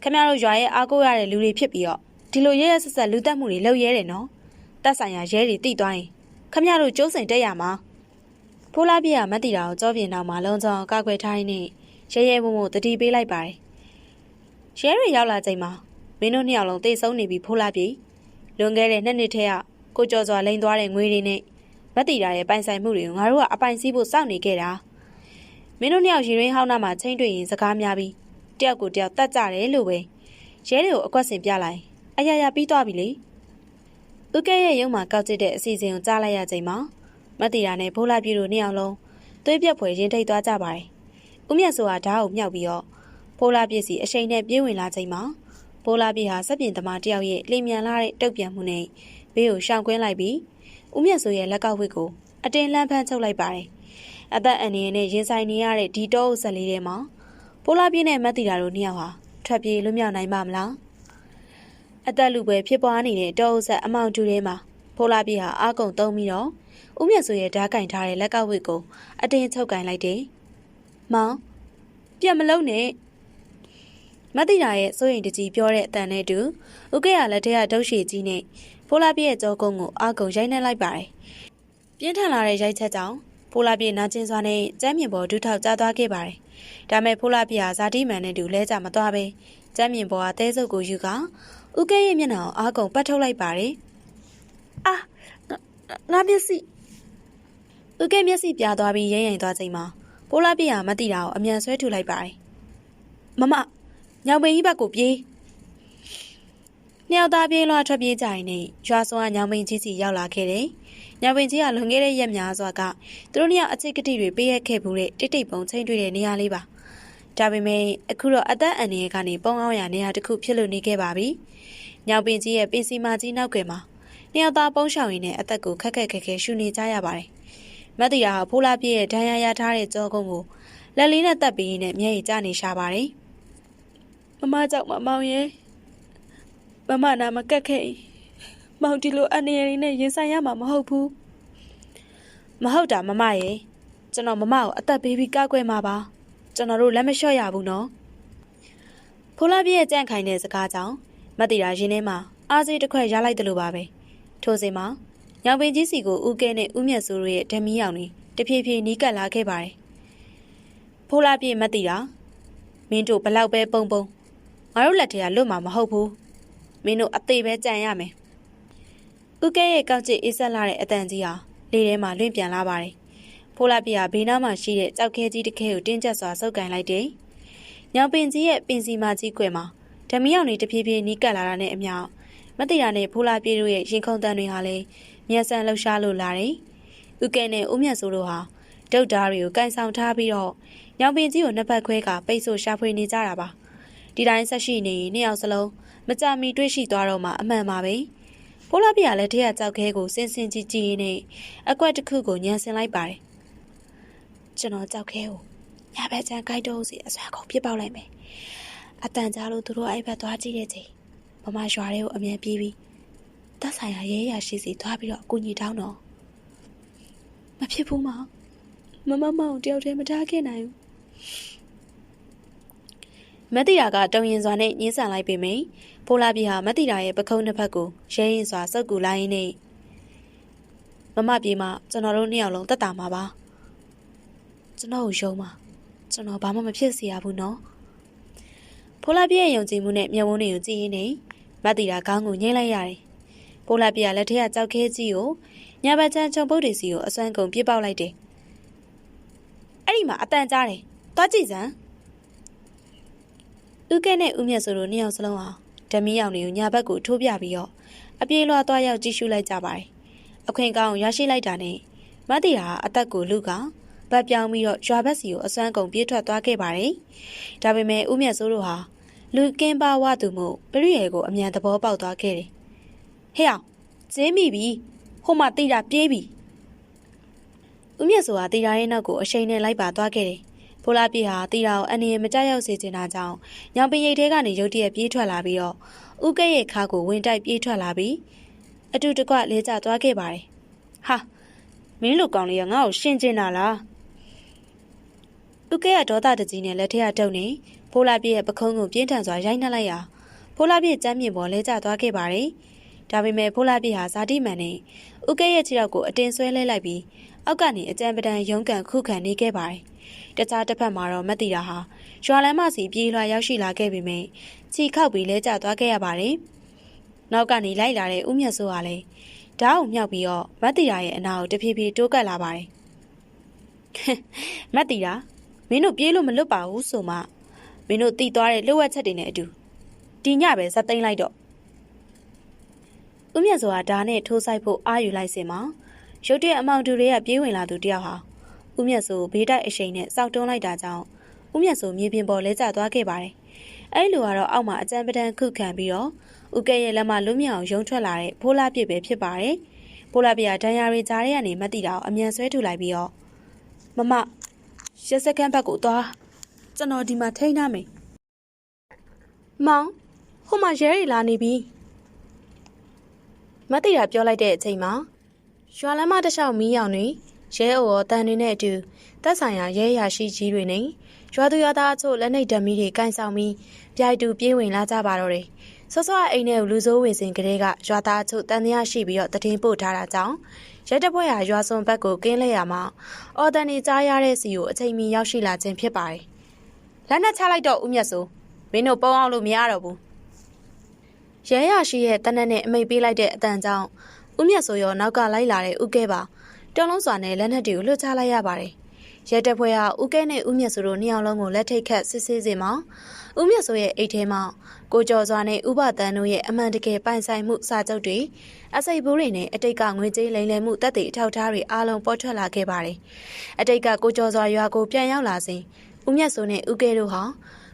ခင်ဗျားတို့ရွာရဲ့အားကိုးရတဲ့လူတွေဖြစ်ပြီးတော့ဒီလိုရဲရဲဆက်ဆက်လူတက်မှုတွေလုပ်ရဲတယ်နော်။တက်ဆိုင်ရာရဲတွေတိသွားရင်ခင်ဗျားတို့ကျိုးစိန်တက်ရမှာ။ဖိုးလာပြရမတ်တီတာကိုကြောပြင်းနောက်မှာလုံးချောင်းကောက်ွယ်ထားရင်းနဲ့ရဲရဲမို့မို့တတိပေးလိုက်ပါတယ်။ရဲတွေရောက်လာချိန်မှာမင်းတို့နှစ်ယောက်လုံးတိတ်ဆုံးနေပြီဖိုးလာပြေလွန်ခဲ့တဲ့2နှစ်ထဲကကိုကျော်စွာလိန်သွားတဲ့ငွေတွေနဲ့မတ်တီတာရဲ့ပိုင်ဆိုင်မှုတွေကိုငါတို့ကအပိုင်စီးဖို့စောင့်နေခဲ့တာမင်းတို့နှစ်ယောက်ရင်ရင်းဟောင်းနာမှာချင်းတွေ့ရင်စကားများပြီးတယောက်ကိုတယောက်တတ်ကြတယ်လို့ပဲရဲတွေကိုအကွက်စင်ပြလိုက်အရာရာပြီးသွားပြီလေဦးကဲရဲ့ရုံမှာကောက်ကျစ်တဲ့အစီအစဉ်ကိုကြားလိုက်ရချိန်မှာမတ်တီတာနဲ့ဖိုးလာပြေတို့နှစ်ယောက်လုံးသွေးပြက်ဖွယ်ရင်ထိတ်သွားကြပါတယ်ဦးမြတ်စိုးကဓာတ်ကိုမြောက်ပြီးတော့ဖိုးလာပြေစီအရှိန်နဲ့ပြေးဝင်လာချိန်မှာဖိုးလာပြေဟာစက်ပြင်သမားတယောက်ရဲ့လိမ်မြန်လာတဲ့တုတ်ပြန်မှုနဲ့ဘေးကိုရှောင်ကွင်းလိုက်ပြီးဦးမြတ်စိုးရဲ့လက်ကောက်ဝစ်ကိုအတင်းလှမ်းဖမ်းချုပ်လိုက်ပါတယ်အသက်အန္တရာယ်နဲ့ရင်ဆိုင်နေရတဲ့ဒီတောအုပ်ဆက်လေးထဲမှာဖိုးလာပြေးနဲ့မတ်တီတာတို့နှစ်ယောက်ဟာထွက်ပြေးလွတ်မြောက်နိုင်ပါမလားအသက်လူပဲဖြစ်ပွားနေတဲ့တောအုပ်ဆက်အမောင်တူထဲမှာဖိုးလာပြေးဟာအာကုံသုံးပြီးတော့ဦးမြတ်စိုးရဲ့ဓာတ်ကင်ထားတဲ့လက်ကောက်ဝစ်ကိုအတင်းချုပ်ကင်လိုက်တယ်မောင်ပြတ်မလုံးနဲ့မတ်တီတာရဲ့စိုးရင်တကြီးပြောတဲ့အတန်နဲ့တူဦးကဲရလက်ထက်ကဒုတ်ရှည်ကြီးနဲ့ဖိုးလာပြေးရဲ့ကြောကုန်းကိုအာကုံရိုက်နှက်လိုက်ပါတယ်ပြင်းထန်လာတဲ့ရိုက်ချက်ကြောင့်ဖိုးလာပြေးနာကျင်စွာနဲ့ကျမ်းမြင်ပေါ်ဒူးထောက်ကျသွားခဲ့ပါတယ်။ဒါမဲ့ဖိုးလာပြေးဟာဇာတိမန်နဲ့တူလဲကြမသွားပဲကျမ်းမြင်ပေါ်ကတဲဆုပ်ကိုယူကဦးကဲရဲ့မျက်နှာကိုအာကုံပတ်ထုတ်လိုက်ပါတယ်။အာငါမျက်စိဦးကဲမျက်စိပြာသွားပြီးရိမ့်ရိမ့်သွားချိန်မှာဖိုးလာပြေးဟာမတိတာကိုအမြန်ဆွဲထုတ်လိုက်ပါတယ်။မမညောင်ပင်ကြီးဘက်ကိုပြေးနှစ်ယောက်သားပြေးလွှားထွက်ပြေးကြရင်နဲ့ရွာစွာညောင်ပင်ကြီးစီရောက်လာခဲ့တယ်။ညောင်ပင်ကြီးကလွန်ခဲ့တဲ့ရက်များစွာကသူတို့နှစ်ယောက်အချစ်ကတိတွေပေးရခဲ့ဘူးတဲ့တိတ်တိတ်ပုံချင်းတွေ့တဲ့နေရာလေးပါ ဒါပေမဲ့အခုတော့အသက်အန္တရာယ်ကနေပုံအောင်ရနေရာတစ်ခုဖြစ်လို့နေခဲ့ပါပြီ။ညောင်ပင်ကြီးရဲ့ပင်စီမာကြီးနောက်ကွယ်မှာနှစ်ယောက်သားပုံးရှောင်ရင်းနဲ့အသက်ကိုခက်ခက်ခဲခဲရှူနေကြရပါတယ်။မတ်တီရာဟာဖိုးလာပြည့်ရဲ့ဒဏ်ရာရထားတဲ့ကြောကုန်းကိုလက်လေးနဲ့တက်ပြီးနဲ့မျက်ရည်ကျနေရှာပါတယ်။မမကြောင့်မမောင်ရဲ့မမနာမကက်ခဲ့။မောင်ဒီလိုအန္တရာယ်နဲ့ရင်ဆိုင်ရမှာမဟုတ်ဘူး။မဟုတ်တာမမရဲ့ကျွန်တော်မမကိုအသက်ပေးပြီးကောက်ွယ်မှာပါကျွန်တော်တို့လက်မလျှော့ရဘူးနော်ဖိုးလာပြည့်ရဲ့ကြန့်ခိုင်တဲ့စကားကြောင့်မတ်တီရာရင်ထဲမှာအားစေးတစ်ခွက်ရလိုက်တယ်လို့ပါပဲထို့စဉ်မှာညောင်ပင်ကြီးစီကိုဦးကဲနဲ့ဦးမြတ်စိုးရဲ့ဓမီရောင်တွေတဖြည်းဖြည်းနီးကပ်လာခဲ့ပါတယ်ဖိုးလာပြည့်မတ်တီရာမင်းတို့ဘလောက်ပဲပုံပုံငါတို့လက်ထဲကလွတ်မှာမဟုတ်ဘူးမင်းတို့အသေးပဲကြံရမယ်ဦးကဲရဲ့ကောက်ကျစ်အေးဆက်လာတဲ့အတန်ကြီးဟာလေထဲမှာလွင့်ပြန်လာပါတယ်ဖိုးလာပြည့်ဟာဘေးနားမှာရှိတဲ့ကြောက်ခဲကြီးတစ်ခဲကိုတင်းကျပ်စွာဆုပ်ကန်လိုက်တယ်။ညောင်ပင်ကြီးရဲ့ပင်စီမာကြီးကွယ်မှာဓမီအောင်တွေတဖြည်းဖြည်းနီးကပ်လာတာနဲ့အမျှမတိရာနဲ့ဖိုးလာပြည့်တို့ရဲ့ရင်ခုန်တန်တွေဟာလည်းမျက်စံလှူရှားလို့လာတယ်။ဦးကဲနဲ့ဦးမြတ်စိုးတို့ဟာဒုတ်ဓားတွေကိုကန်ဆောင်ထားပြီးတော့ညောင်ပင်ကြီးကိုနှစ်ဖက်ခွဲကပိတ်ဆို့ရှာဖွေနေကြတာပါ။ဒီတိုင်းဆက်ရှိနေရင်နှစ်ယောက်စလုံးမကြမီတွေ့ရှိသွားတော့မှအမှန်ပါပဲ။ဖိုးလာပြည့်ကလည်းတရက်ကြောက်ခဲကိုစင်စင်ကြည်ကြည်နဲ့အကွက်တစ်ခုကိုညှန်ဆင်လိုက်ပါတယ်ကျွန်တော်ကြောက်ခဲကိုညဘက်ချမ်းခိုက်တော့စီအစွမ်းကုန်ပြစ်ပေါက်လိုက်မယ်အတန်ကြားလို့သူတို့အဲ့ဘက်သွားကြည့်တဲ့ချိန်မမရွာတွေကိုအမြန်ပြေးပြီးတက်ဆိုင်ရရဲရရှိစီသွားပြီးတော့အကူညီတောင်းတော့မဖြစ်ဘူးမမောင်တယောက်တည်းမထားခဲ့နိုင်ဘူးမတိရာကတုံရင်စွာနဲ့ညှင်းဆန်လိုက်ပေမယ့်ဖိုးလာပြဟာမတိရာရဲ့ပခုံးတစ်ဖက်ကိုရဲရင်စွာစုပ်ကူလိုက်ရင်းနဲ့မမပြေမှကျွန်တော်တို့နှစ်ယောက်လုံးတက်တာမှာပါကျွန်တော်ကိုယုံပါကျွန်တော်ဘာမှမဖြစ်စေရဘူးနော်ဖိုးလာပြည့်ရဲ့ယုံကြည်မှုနဲ့မျက်ဝန်းတွေကိုကြည့်ရင်းနဲ့မတ်တီရာခေါင်းကိုညှိလိုက်ရတယ်ဖိုးလာပြည့်ကလက်ထက်ကကြောက်ခဲကြီးကိုညာဘက်ချမ်းချုံပုတ်တွေစီကိုအစွမ်းကုန်ပြစ်ပေါက်လိုက်တယ်အဲ့ဒီမှာအတန်ကြားတယ်သွားကြည့်စမ်းဦးကဲနဲ့ဦးမြတ်စိုးတို့နှစ်ယောက်စလုံးဟာဓမီရောင်တွေကိုညာဘက်ကိုထိုးပြပြီးတော့အပြေးလွှားသွားရောက်ကြည့်ရှုလိုက်ကြပါတယ်အခွင့်ကောင်းရရှိလိုက်တာနဲ့မတ်တီရာအသက်ကိုလူကဗတ်ပြောင်းပြီးတော့ရွာဘက်စီကိုအစွမ်းကုန်ပြေးထွက်သွားခဲ့ပါတယ်။ဒါပေမဲ့ဦးမြတ်စိုးတို့ဟာလူကင်းပါဝသူမို့ပရိယေကိုအမြန်သဘောပေါက်သွားခဲ့တယ်။ဟဲ့အောင်ကျင်းမိပြီ။ဟိုမှာတိတာပြေးပြီ။ဦးမြတ်စိုးဟာတိတာရဲ့နောက်ကိုအရှိန်နဲ့လိုက်ပါသွားခဲ့တယ်။ဖိုးလာပြေဟာတိတာကိုအန္တရာယ်မကြောက်ရောက်စေချင်တာကြောင့်ညောင်ပင်ရိပ်ထဲကနေရုတ်တရက်ပြေးထွက်လာပြီးတော့ဦးကဲ့ရဲ့ခါကိုဝင်တိုက်ပြေးထွက်လာပြီးအတူတကွလဲကျသွားခဲ့ပါတယ်။ဟာမင်းလူကောင်လေးကငါ့ကိုရှင်းကျင်တာလား။ဦးကဲ့ကဒေါသတကြီးနဲ့လက်ထက်ကတုံနေဖိုးလာပြည့်ရဲ့ပခုံးကိုပြင်းထန်စွာရိုက်နှက်လိုက်ရာဖိုးလာပြည့်ကျမ်းမြေပေါ်လဲကျသွားခဲ့ပါတယ်။ဒါပေမဲ့ဖိုးလာပြည့်ဟာဇာတိမှန်နဲ့ဦးကဲ့ရဲ့ခြေထောက်ကိုအတင်းဆွဲလဲလိုက်ပြီးအောက်ကနေအကြံပဒံရုံးကန်ခုခံနေခဲ့ပါတယ်။တခြားတစ်ဖက်မှာတော့မတ်တီရာဟာရွာလမ်းမစီပြေးလွှာရောက်ရှိလာခဲ့ပေမဲ့ခြေခောက်ပြီးလဲကျသွားခဲ့ရပါတယ်။နောက်ကနေလိုက်လာတဲ့ဦးမြတ်စိုးဟာလည်းဓာတ်ကိုမြောက်ပြီးတော့မတ်တီရာရဲ့အနာကိုတဖြည်းဖြည်းတိုးကပ်လာပါတယ်။မတ်တီရာမင်းတို့ပြေးလို့မလွတ်ပါဘူးဆိုမှမင်းတို့တီးသွားတဲ့လှုပ်ဝက်ချက်တွေနဲ့အတူဒီညပဲဇက်သိမ်းလိုက်တော့ဦးမြတ်စိုးဟာဓာတ်နဲ့ထိုးဆိုင်ဖို့အားယူလိုက်စင်မှာရုတ်တရက်အမောင်တူတွေကပြေးဝင်လာသူတယောက်ဟာဦးမြတ်စိုးဘေးတိုက်အရှိန်နဲ့စောက်တွန်းလိုက်တာကြောင့်ဦးမြတ်စိုးမြေပြင်ပေါ်လဲကျသွားခဲ့ပါတယ်။အဲဒီလူကတော့အောက်မှာအကြံပဒံခုခံပြီးတော့ဦးကဲရဲ့လက်မလွတ်မြောက်ရုံထွက်လာတဲ့ဖိုးလာပြည့်ပဲဖြစ်ပါတယ်။ဖိုးလာပြည့်ကဒဏ်ရာတွေကြားထဲကနေမတ်တီတာကိုအမြန်ဆွဲထုတ်လိုက်ပြီးတော့မရက်စကန်ဘက်ကိုသွားကျွန်တော်ဒီမှာထိန်းထားမယ်မောင်ဟိုမှာရဲတွေလာနေပြီမတ်တီရာပြောလိုက်တဲ့အချိန်မှာရွာလမ်းမတစ်လျှောက်မီးရောင်တွေရဲအိုရောတန်တွေနဲ့အတူတက်ဆိုင်ရာရဲရရှိကြီးတွေနဲ့ရွာသူရွာသားအချို့လက်နှိပ်ဓမီတွေကင်ဆောင်ပြီးပြိုင်တူပြေးဝင်လာကြပါတော့တယ်စောစောအိမ်ထဲကိုလူဆိုးဝင်စဉ်ကလေးကရွာသားအချို့တန်တရားရှိပြီးတော့တည်င်းပို့ထားတာကြောင့်ရဲတပ်ဖွဲ့ဟာရွာစွန်ဘက်ကိုကင်းလဲရမှာအော်တန်နေကြားရတဲ့စီကိုအချိန်မီရောက်ရှိလာခြင်းဖြစ်ပါတယ်။လက်နက်ချလိုက်တော့ဦးမြတ်စိုးမင်းတို့ပုံအောင်လို့မရတော့ဘူး။ရဲရရှိရဲ့တနက်နဲ့အမိတ်ပေးလိုက်တဲ့အတန်ကြောင့်ဦးမြတ်စိုးရောနောက်ကလိုက်လာတဲ့ဦးကဲပါတုံးလုံးစွာနဲ့လက်နက်တွေကိုလွှတ်ချလိုက်ရပါတယ်။ရဲတပ်ဖွဲ့ဟာဦးကဲနဲ့ဦးမြတ်စိုးတို့နှစ်ယောက်လုံးကိုလက်ထိတ်ခတ်စစ်ဆေးစေမှာဦးမြတ်စိုးရဲ့အိတ်ထဲမှာကိုကျော်စွာနဲ့ဥပတန်တို့ရဲ့အမှန်တကယ်ပိုင်ဆိုင်မှုစာချုပ်တွေအစိပ်ဘူးတွေနဲ့အတိတ်ကငွေကြေးလိမ်လည်မှုတပ်တွေအထောက်အထားတွေအားလုံးပေါ်ထွက်လာခဲ့ပါတယ်။အတိတ်ကကိုကျော်စွာရွာကိုပြန်ရောက်လာစဉ် ဦးမြတ်စိုးနဲ့ဦးကဲတို့ဟာ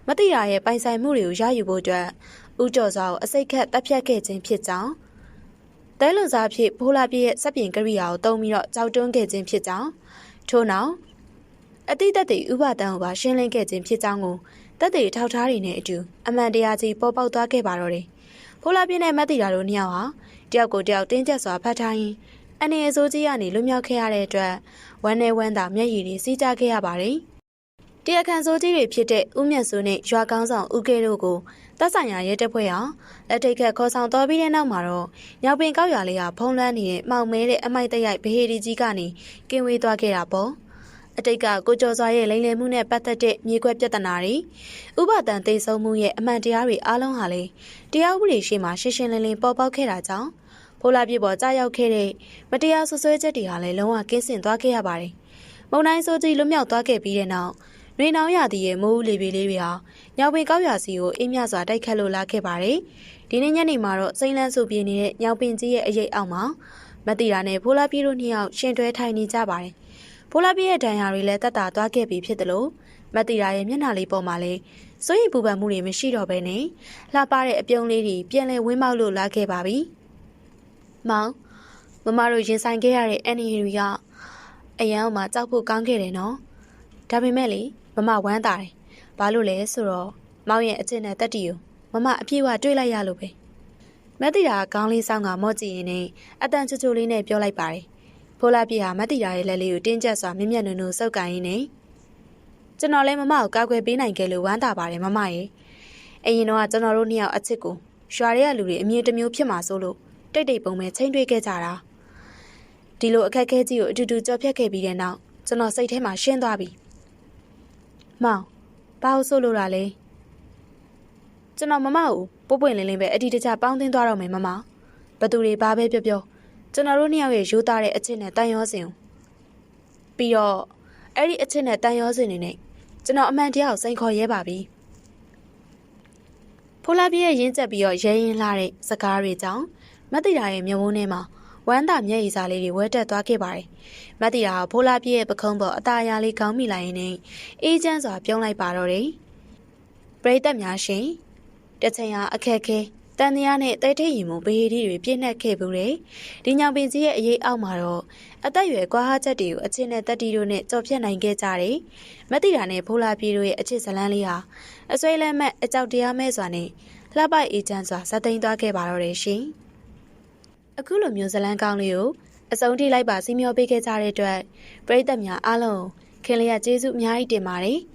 မတိရာရဲ့ပိုင်ဆိုင်မှုတွေကိုရယူဖို့အတွက်ဦးကျော်စွာကိုအစိတ်ခတ်တပ်ဖြတ်ခဲ့ခြင်းဖြစ်ကြောင်းတဲလွန်စားဖြစ်ဖိုးလာပြည့်ရဲ့စက်ပြင်ကရိယာကိုတုံးပြီးတော့ကြောက်တွန်းခဲ့ခြင်းဖြစ်ကြောင်းထို့နောက်အတိတ်သက်ဥပဒံကိုပါရှင်းလင်းခဲ့ခြင်းဖြစ်ကြောင်းကိုတက်တဲ့ထောက်ထားတွေနဲ့အတူအမှန်တရားကြီးပေါ်ပေါက်သွားခဲ့ပါတော့တယ်ဖိုးလာပြည့်နဲ့မတိရာတို့နှစ်ယောက်ဟာတယောက်ကိုတယောက်တင်းကျပ်စွာဖတ်ထားရင်းအနေအစိုးကြီးကနေလွတ်မြောက်ခဲ့ရတဲ့အတွက်ဝမ်းနဲ့ဝမ်းသာမျက်ရည်တွေစီးကြခဲ့ရပါတယ်တရားခံစိုးကြီးတွေဖြစ်တဲ့ဦးမြတ်စိုးနဲ့ရွာကောင်းဆောင်ဦးကဲတို့ကိုတပ်ဆိုင်ရာရဲတပ်ဖွဲ့ဟာလက်ထိတ်ခတ်ခေါ်ဆောင်တော်ပြီးတဲ့နောက်မှာတော့ညောင်ပင်ကောက်ရွာလေးဟာဖုံးလွှမ်းနေတဲ့မှောင်မဲတဲ့အမိုက်တရိုက်ဗဟေဒီကြီးကနေကင်းဝေးသွားခဲ့တာပေါ့အတိတ်ကကိုကျော်စွာရဲ့လိမ်လည်မှုနဲ့ပတ်သက်တဲ့မြေခွဲပြဿနာတွေဥပဒံသိဆုံးမှုရဲ့အမှန်တရားတွေအားလုံးဟာလေတရားဥပဒေရှိမှရှင်းရှင်းလင်းလင်းပေါ်ပေါက်ခဲ့တာကြောင့်ဖိုးလာပြပေါ်ကြားရောက်ခဲ့တဲ့မတရားဆွဆွဲချက်တွေဟာလည်းလုံးဝကင်းစင်သွားခဲ့ရပါတယ်မုံတိုင်းစိုးကြီးလွတ်မြောက်သွားခဲ့ပြီးတဲ့နောက်နှွေနှောင်းရသည့်ရဲ့မိုးဦးလေပြေလေးတွေဟာညောင်ပင်ကောက်ရွာစီကိုအေးမြစွာတိုက်ခတ်လို့လာခဲ့ပါတယ်ဒီနေ့ညနေမှာတော့စိမ့်လန်းဆူပြေနေတဲ့ညောင်ပင်ကြီးရဲ့အရေးအောက်မှာမတိရာနဲ့ဖိုးလာပြတို့နှစ်ယောက်ရှင်တွဲထိုင်နေကြပါတယ်ဖိုးလာပြရဲ့ဒဏ်ရာတွေလည်းတက်တာသွားခဲ့ပြီဖြစ်တယ်လို့မတိရာရဲ့မျက်နှာလေးပေါ်မှာလည်းစိုးရိမ်ပူပန်မှုတွေမရှိတော့ဘဲနဲ့လှပတဲ့အပြုံးလေးတွေပြန်လဲဝင်းမောက်လို့လာခဲ့ပါပြီမောင်မမတို့ရင်ဆိုင်ခဲ့ရတဲ့အန်နီရီကအရန်အောင်မှကြောက်ဖို့ကောင်းခဲ့တယ်နော်ဒါပေမဲ့လေမမဝမ်းသာတယ်ဘာလို့လဲဆိုတော့မောင်ရဲ့အကျင့်နဲ့တက်တီကိုမမအပြည့်အဝတွေ့လိုက်ရလို့ပဲမတိရာခေါင်းလေးဆောင်းကမော့ကြည့်ရင်နဲ့အတန်ချိုချိုလေးနဲ့ပြောလိုက်ပါတယ်ဖိုးလာပြဟာမတိရာရဲ့လက်လေးကိုတင်းကျပ်စွာမြင့်မြတ်နုံနုံစုပ်ကန်ရင်းနဲ့ကျွန်တော်လည်းမမကိုကောက်ွယ်ပေးနိုင်ခဲ့လို့ဝမ်းသာပါတယ်မမရဲ့အရင်တော့ကျွန်တော်တို့နှစ်ယောက်အချစ်ကိုရွာရဲကလူတွေအမြင်တစ်မျိုးဖြစ်မှာစိုးလို့တိတ်တိတ်ပုံပဲချိန်တွေ့ခဲ့ကြတာဒီလိုအခက်အခဲကြီးကိုအတူတူကြော်ဖြတ်ခဲ့ပြီးတဲ့နောက်ကျွန်တော်စိတ်ထဲမှာရှင်းသွားပြီမောင်ဘာလို့ဆိုလို့လဲကျွန်တော်မမကိုပွပွင့်လင်းလင်းပဲအတီးတကျပေါင်းသင်းသွားတော့မယ်မမဘသူတွေဘာပဲပြောကျွန်တော်တို့နှစ်ယောက်ရဲ့ရိုးသားတဲ့အချစ်နဲ့တန်ရောစင်ပြီးတော့အဲ့ဒီအချစ်နဲ့တန်ရောစင်နေနဲ့ကျွန်တော်အမှန်တရားကိုစိန်ခေါ်ရဲပါပြီဖိုးလာပြည့်ရဲ့ရင်းချက်ပြီးတော့ရဲရင်လာတဲ့စကားတွေကြောင့်မတိရာရဲ့မျက်ဝန်းထဲမှာဝမ်းသာမျက်ရည်စာလေးတွေဝဲတက်သွားခဲ့ပါတယ်။မတိရာဖိုးလာပြည့်ရဲ့ပခုံးပေါ်အသားအရာလေးခေါင်းမိလိုက်ရင်းနဲ့အေးချမ်းစွာပြုံးလိုက်ပါတော့တယ်။ပရိသတ်များရှင်တချင်ဟာအခက်ခဲတန်တရားနဲ့တဲထိတ်ရင်မဘေးဒီတွေပြည့်နှက်ခဲ့ဘူးတယ်။ဒီညောင်ပင်ကြီးရဲ့အရေးအောက်မှာတော့အသက်ရွယ်ကွာဟချက်တွေကိုအချင်းနဲ့တက်တီတို့နဲ့ကြော်ဖြတ်နိုင်ခဲ့ကြတယ်။မတိရာနဲ့ဖိုးလာပြည့်တို့ရဲ့အချစ်ဇလန်းလေးဟာအဆွေးလမ်းမဲ့အကြောက်တရားမဲ့စွာနဲ့လှပအေးချမ်းစွာဇာသိမ်းသွားခဲ့ပါတော့တယ်ရှင်။အခုလိုမျိုးဇလန်းကောင်းလေးကိုအဆုံးထိလိုက်ပါစီမျောပေးခဲ့ကြတဲ့အတွက်ပရိသတ်များအားလုံးခင်လျက်ကျေးဇူးအများကြီးတင်ပါတယ်။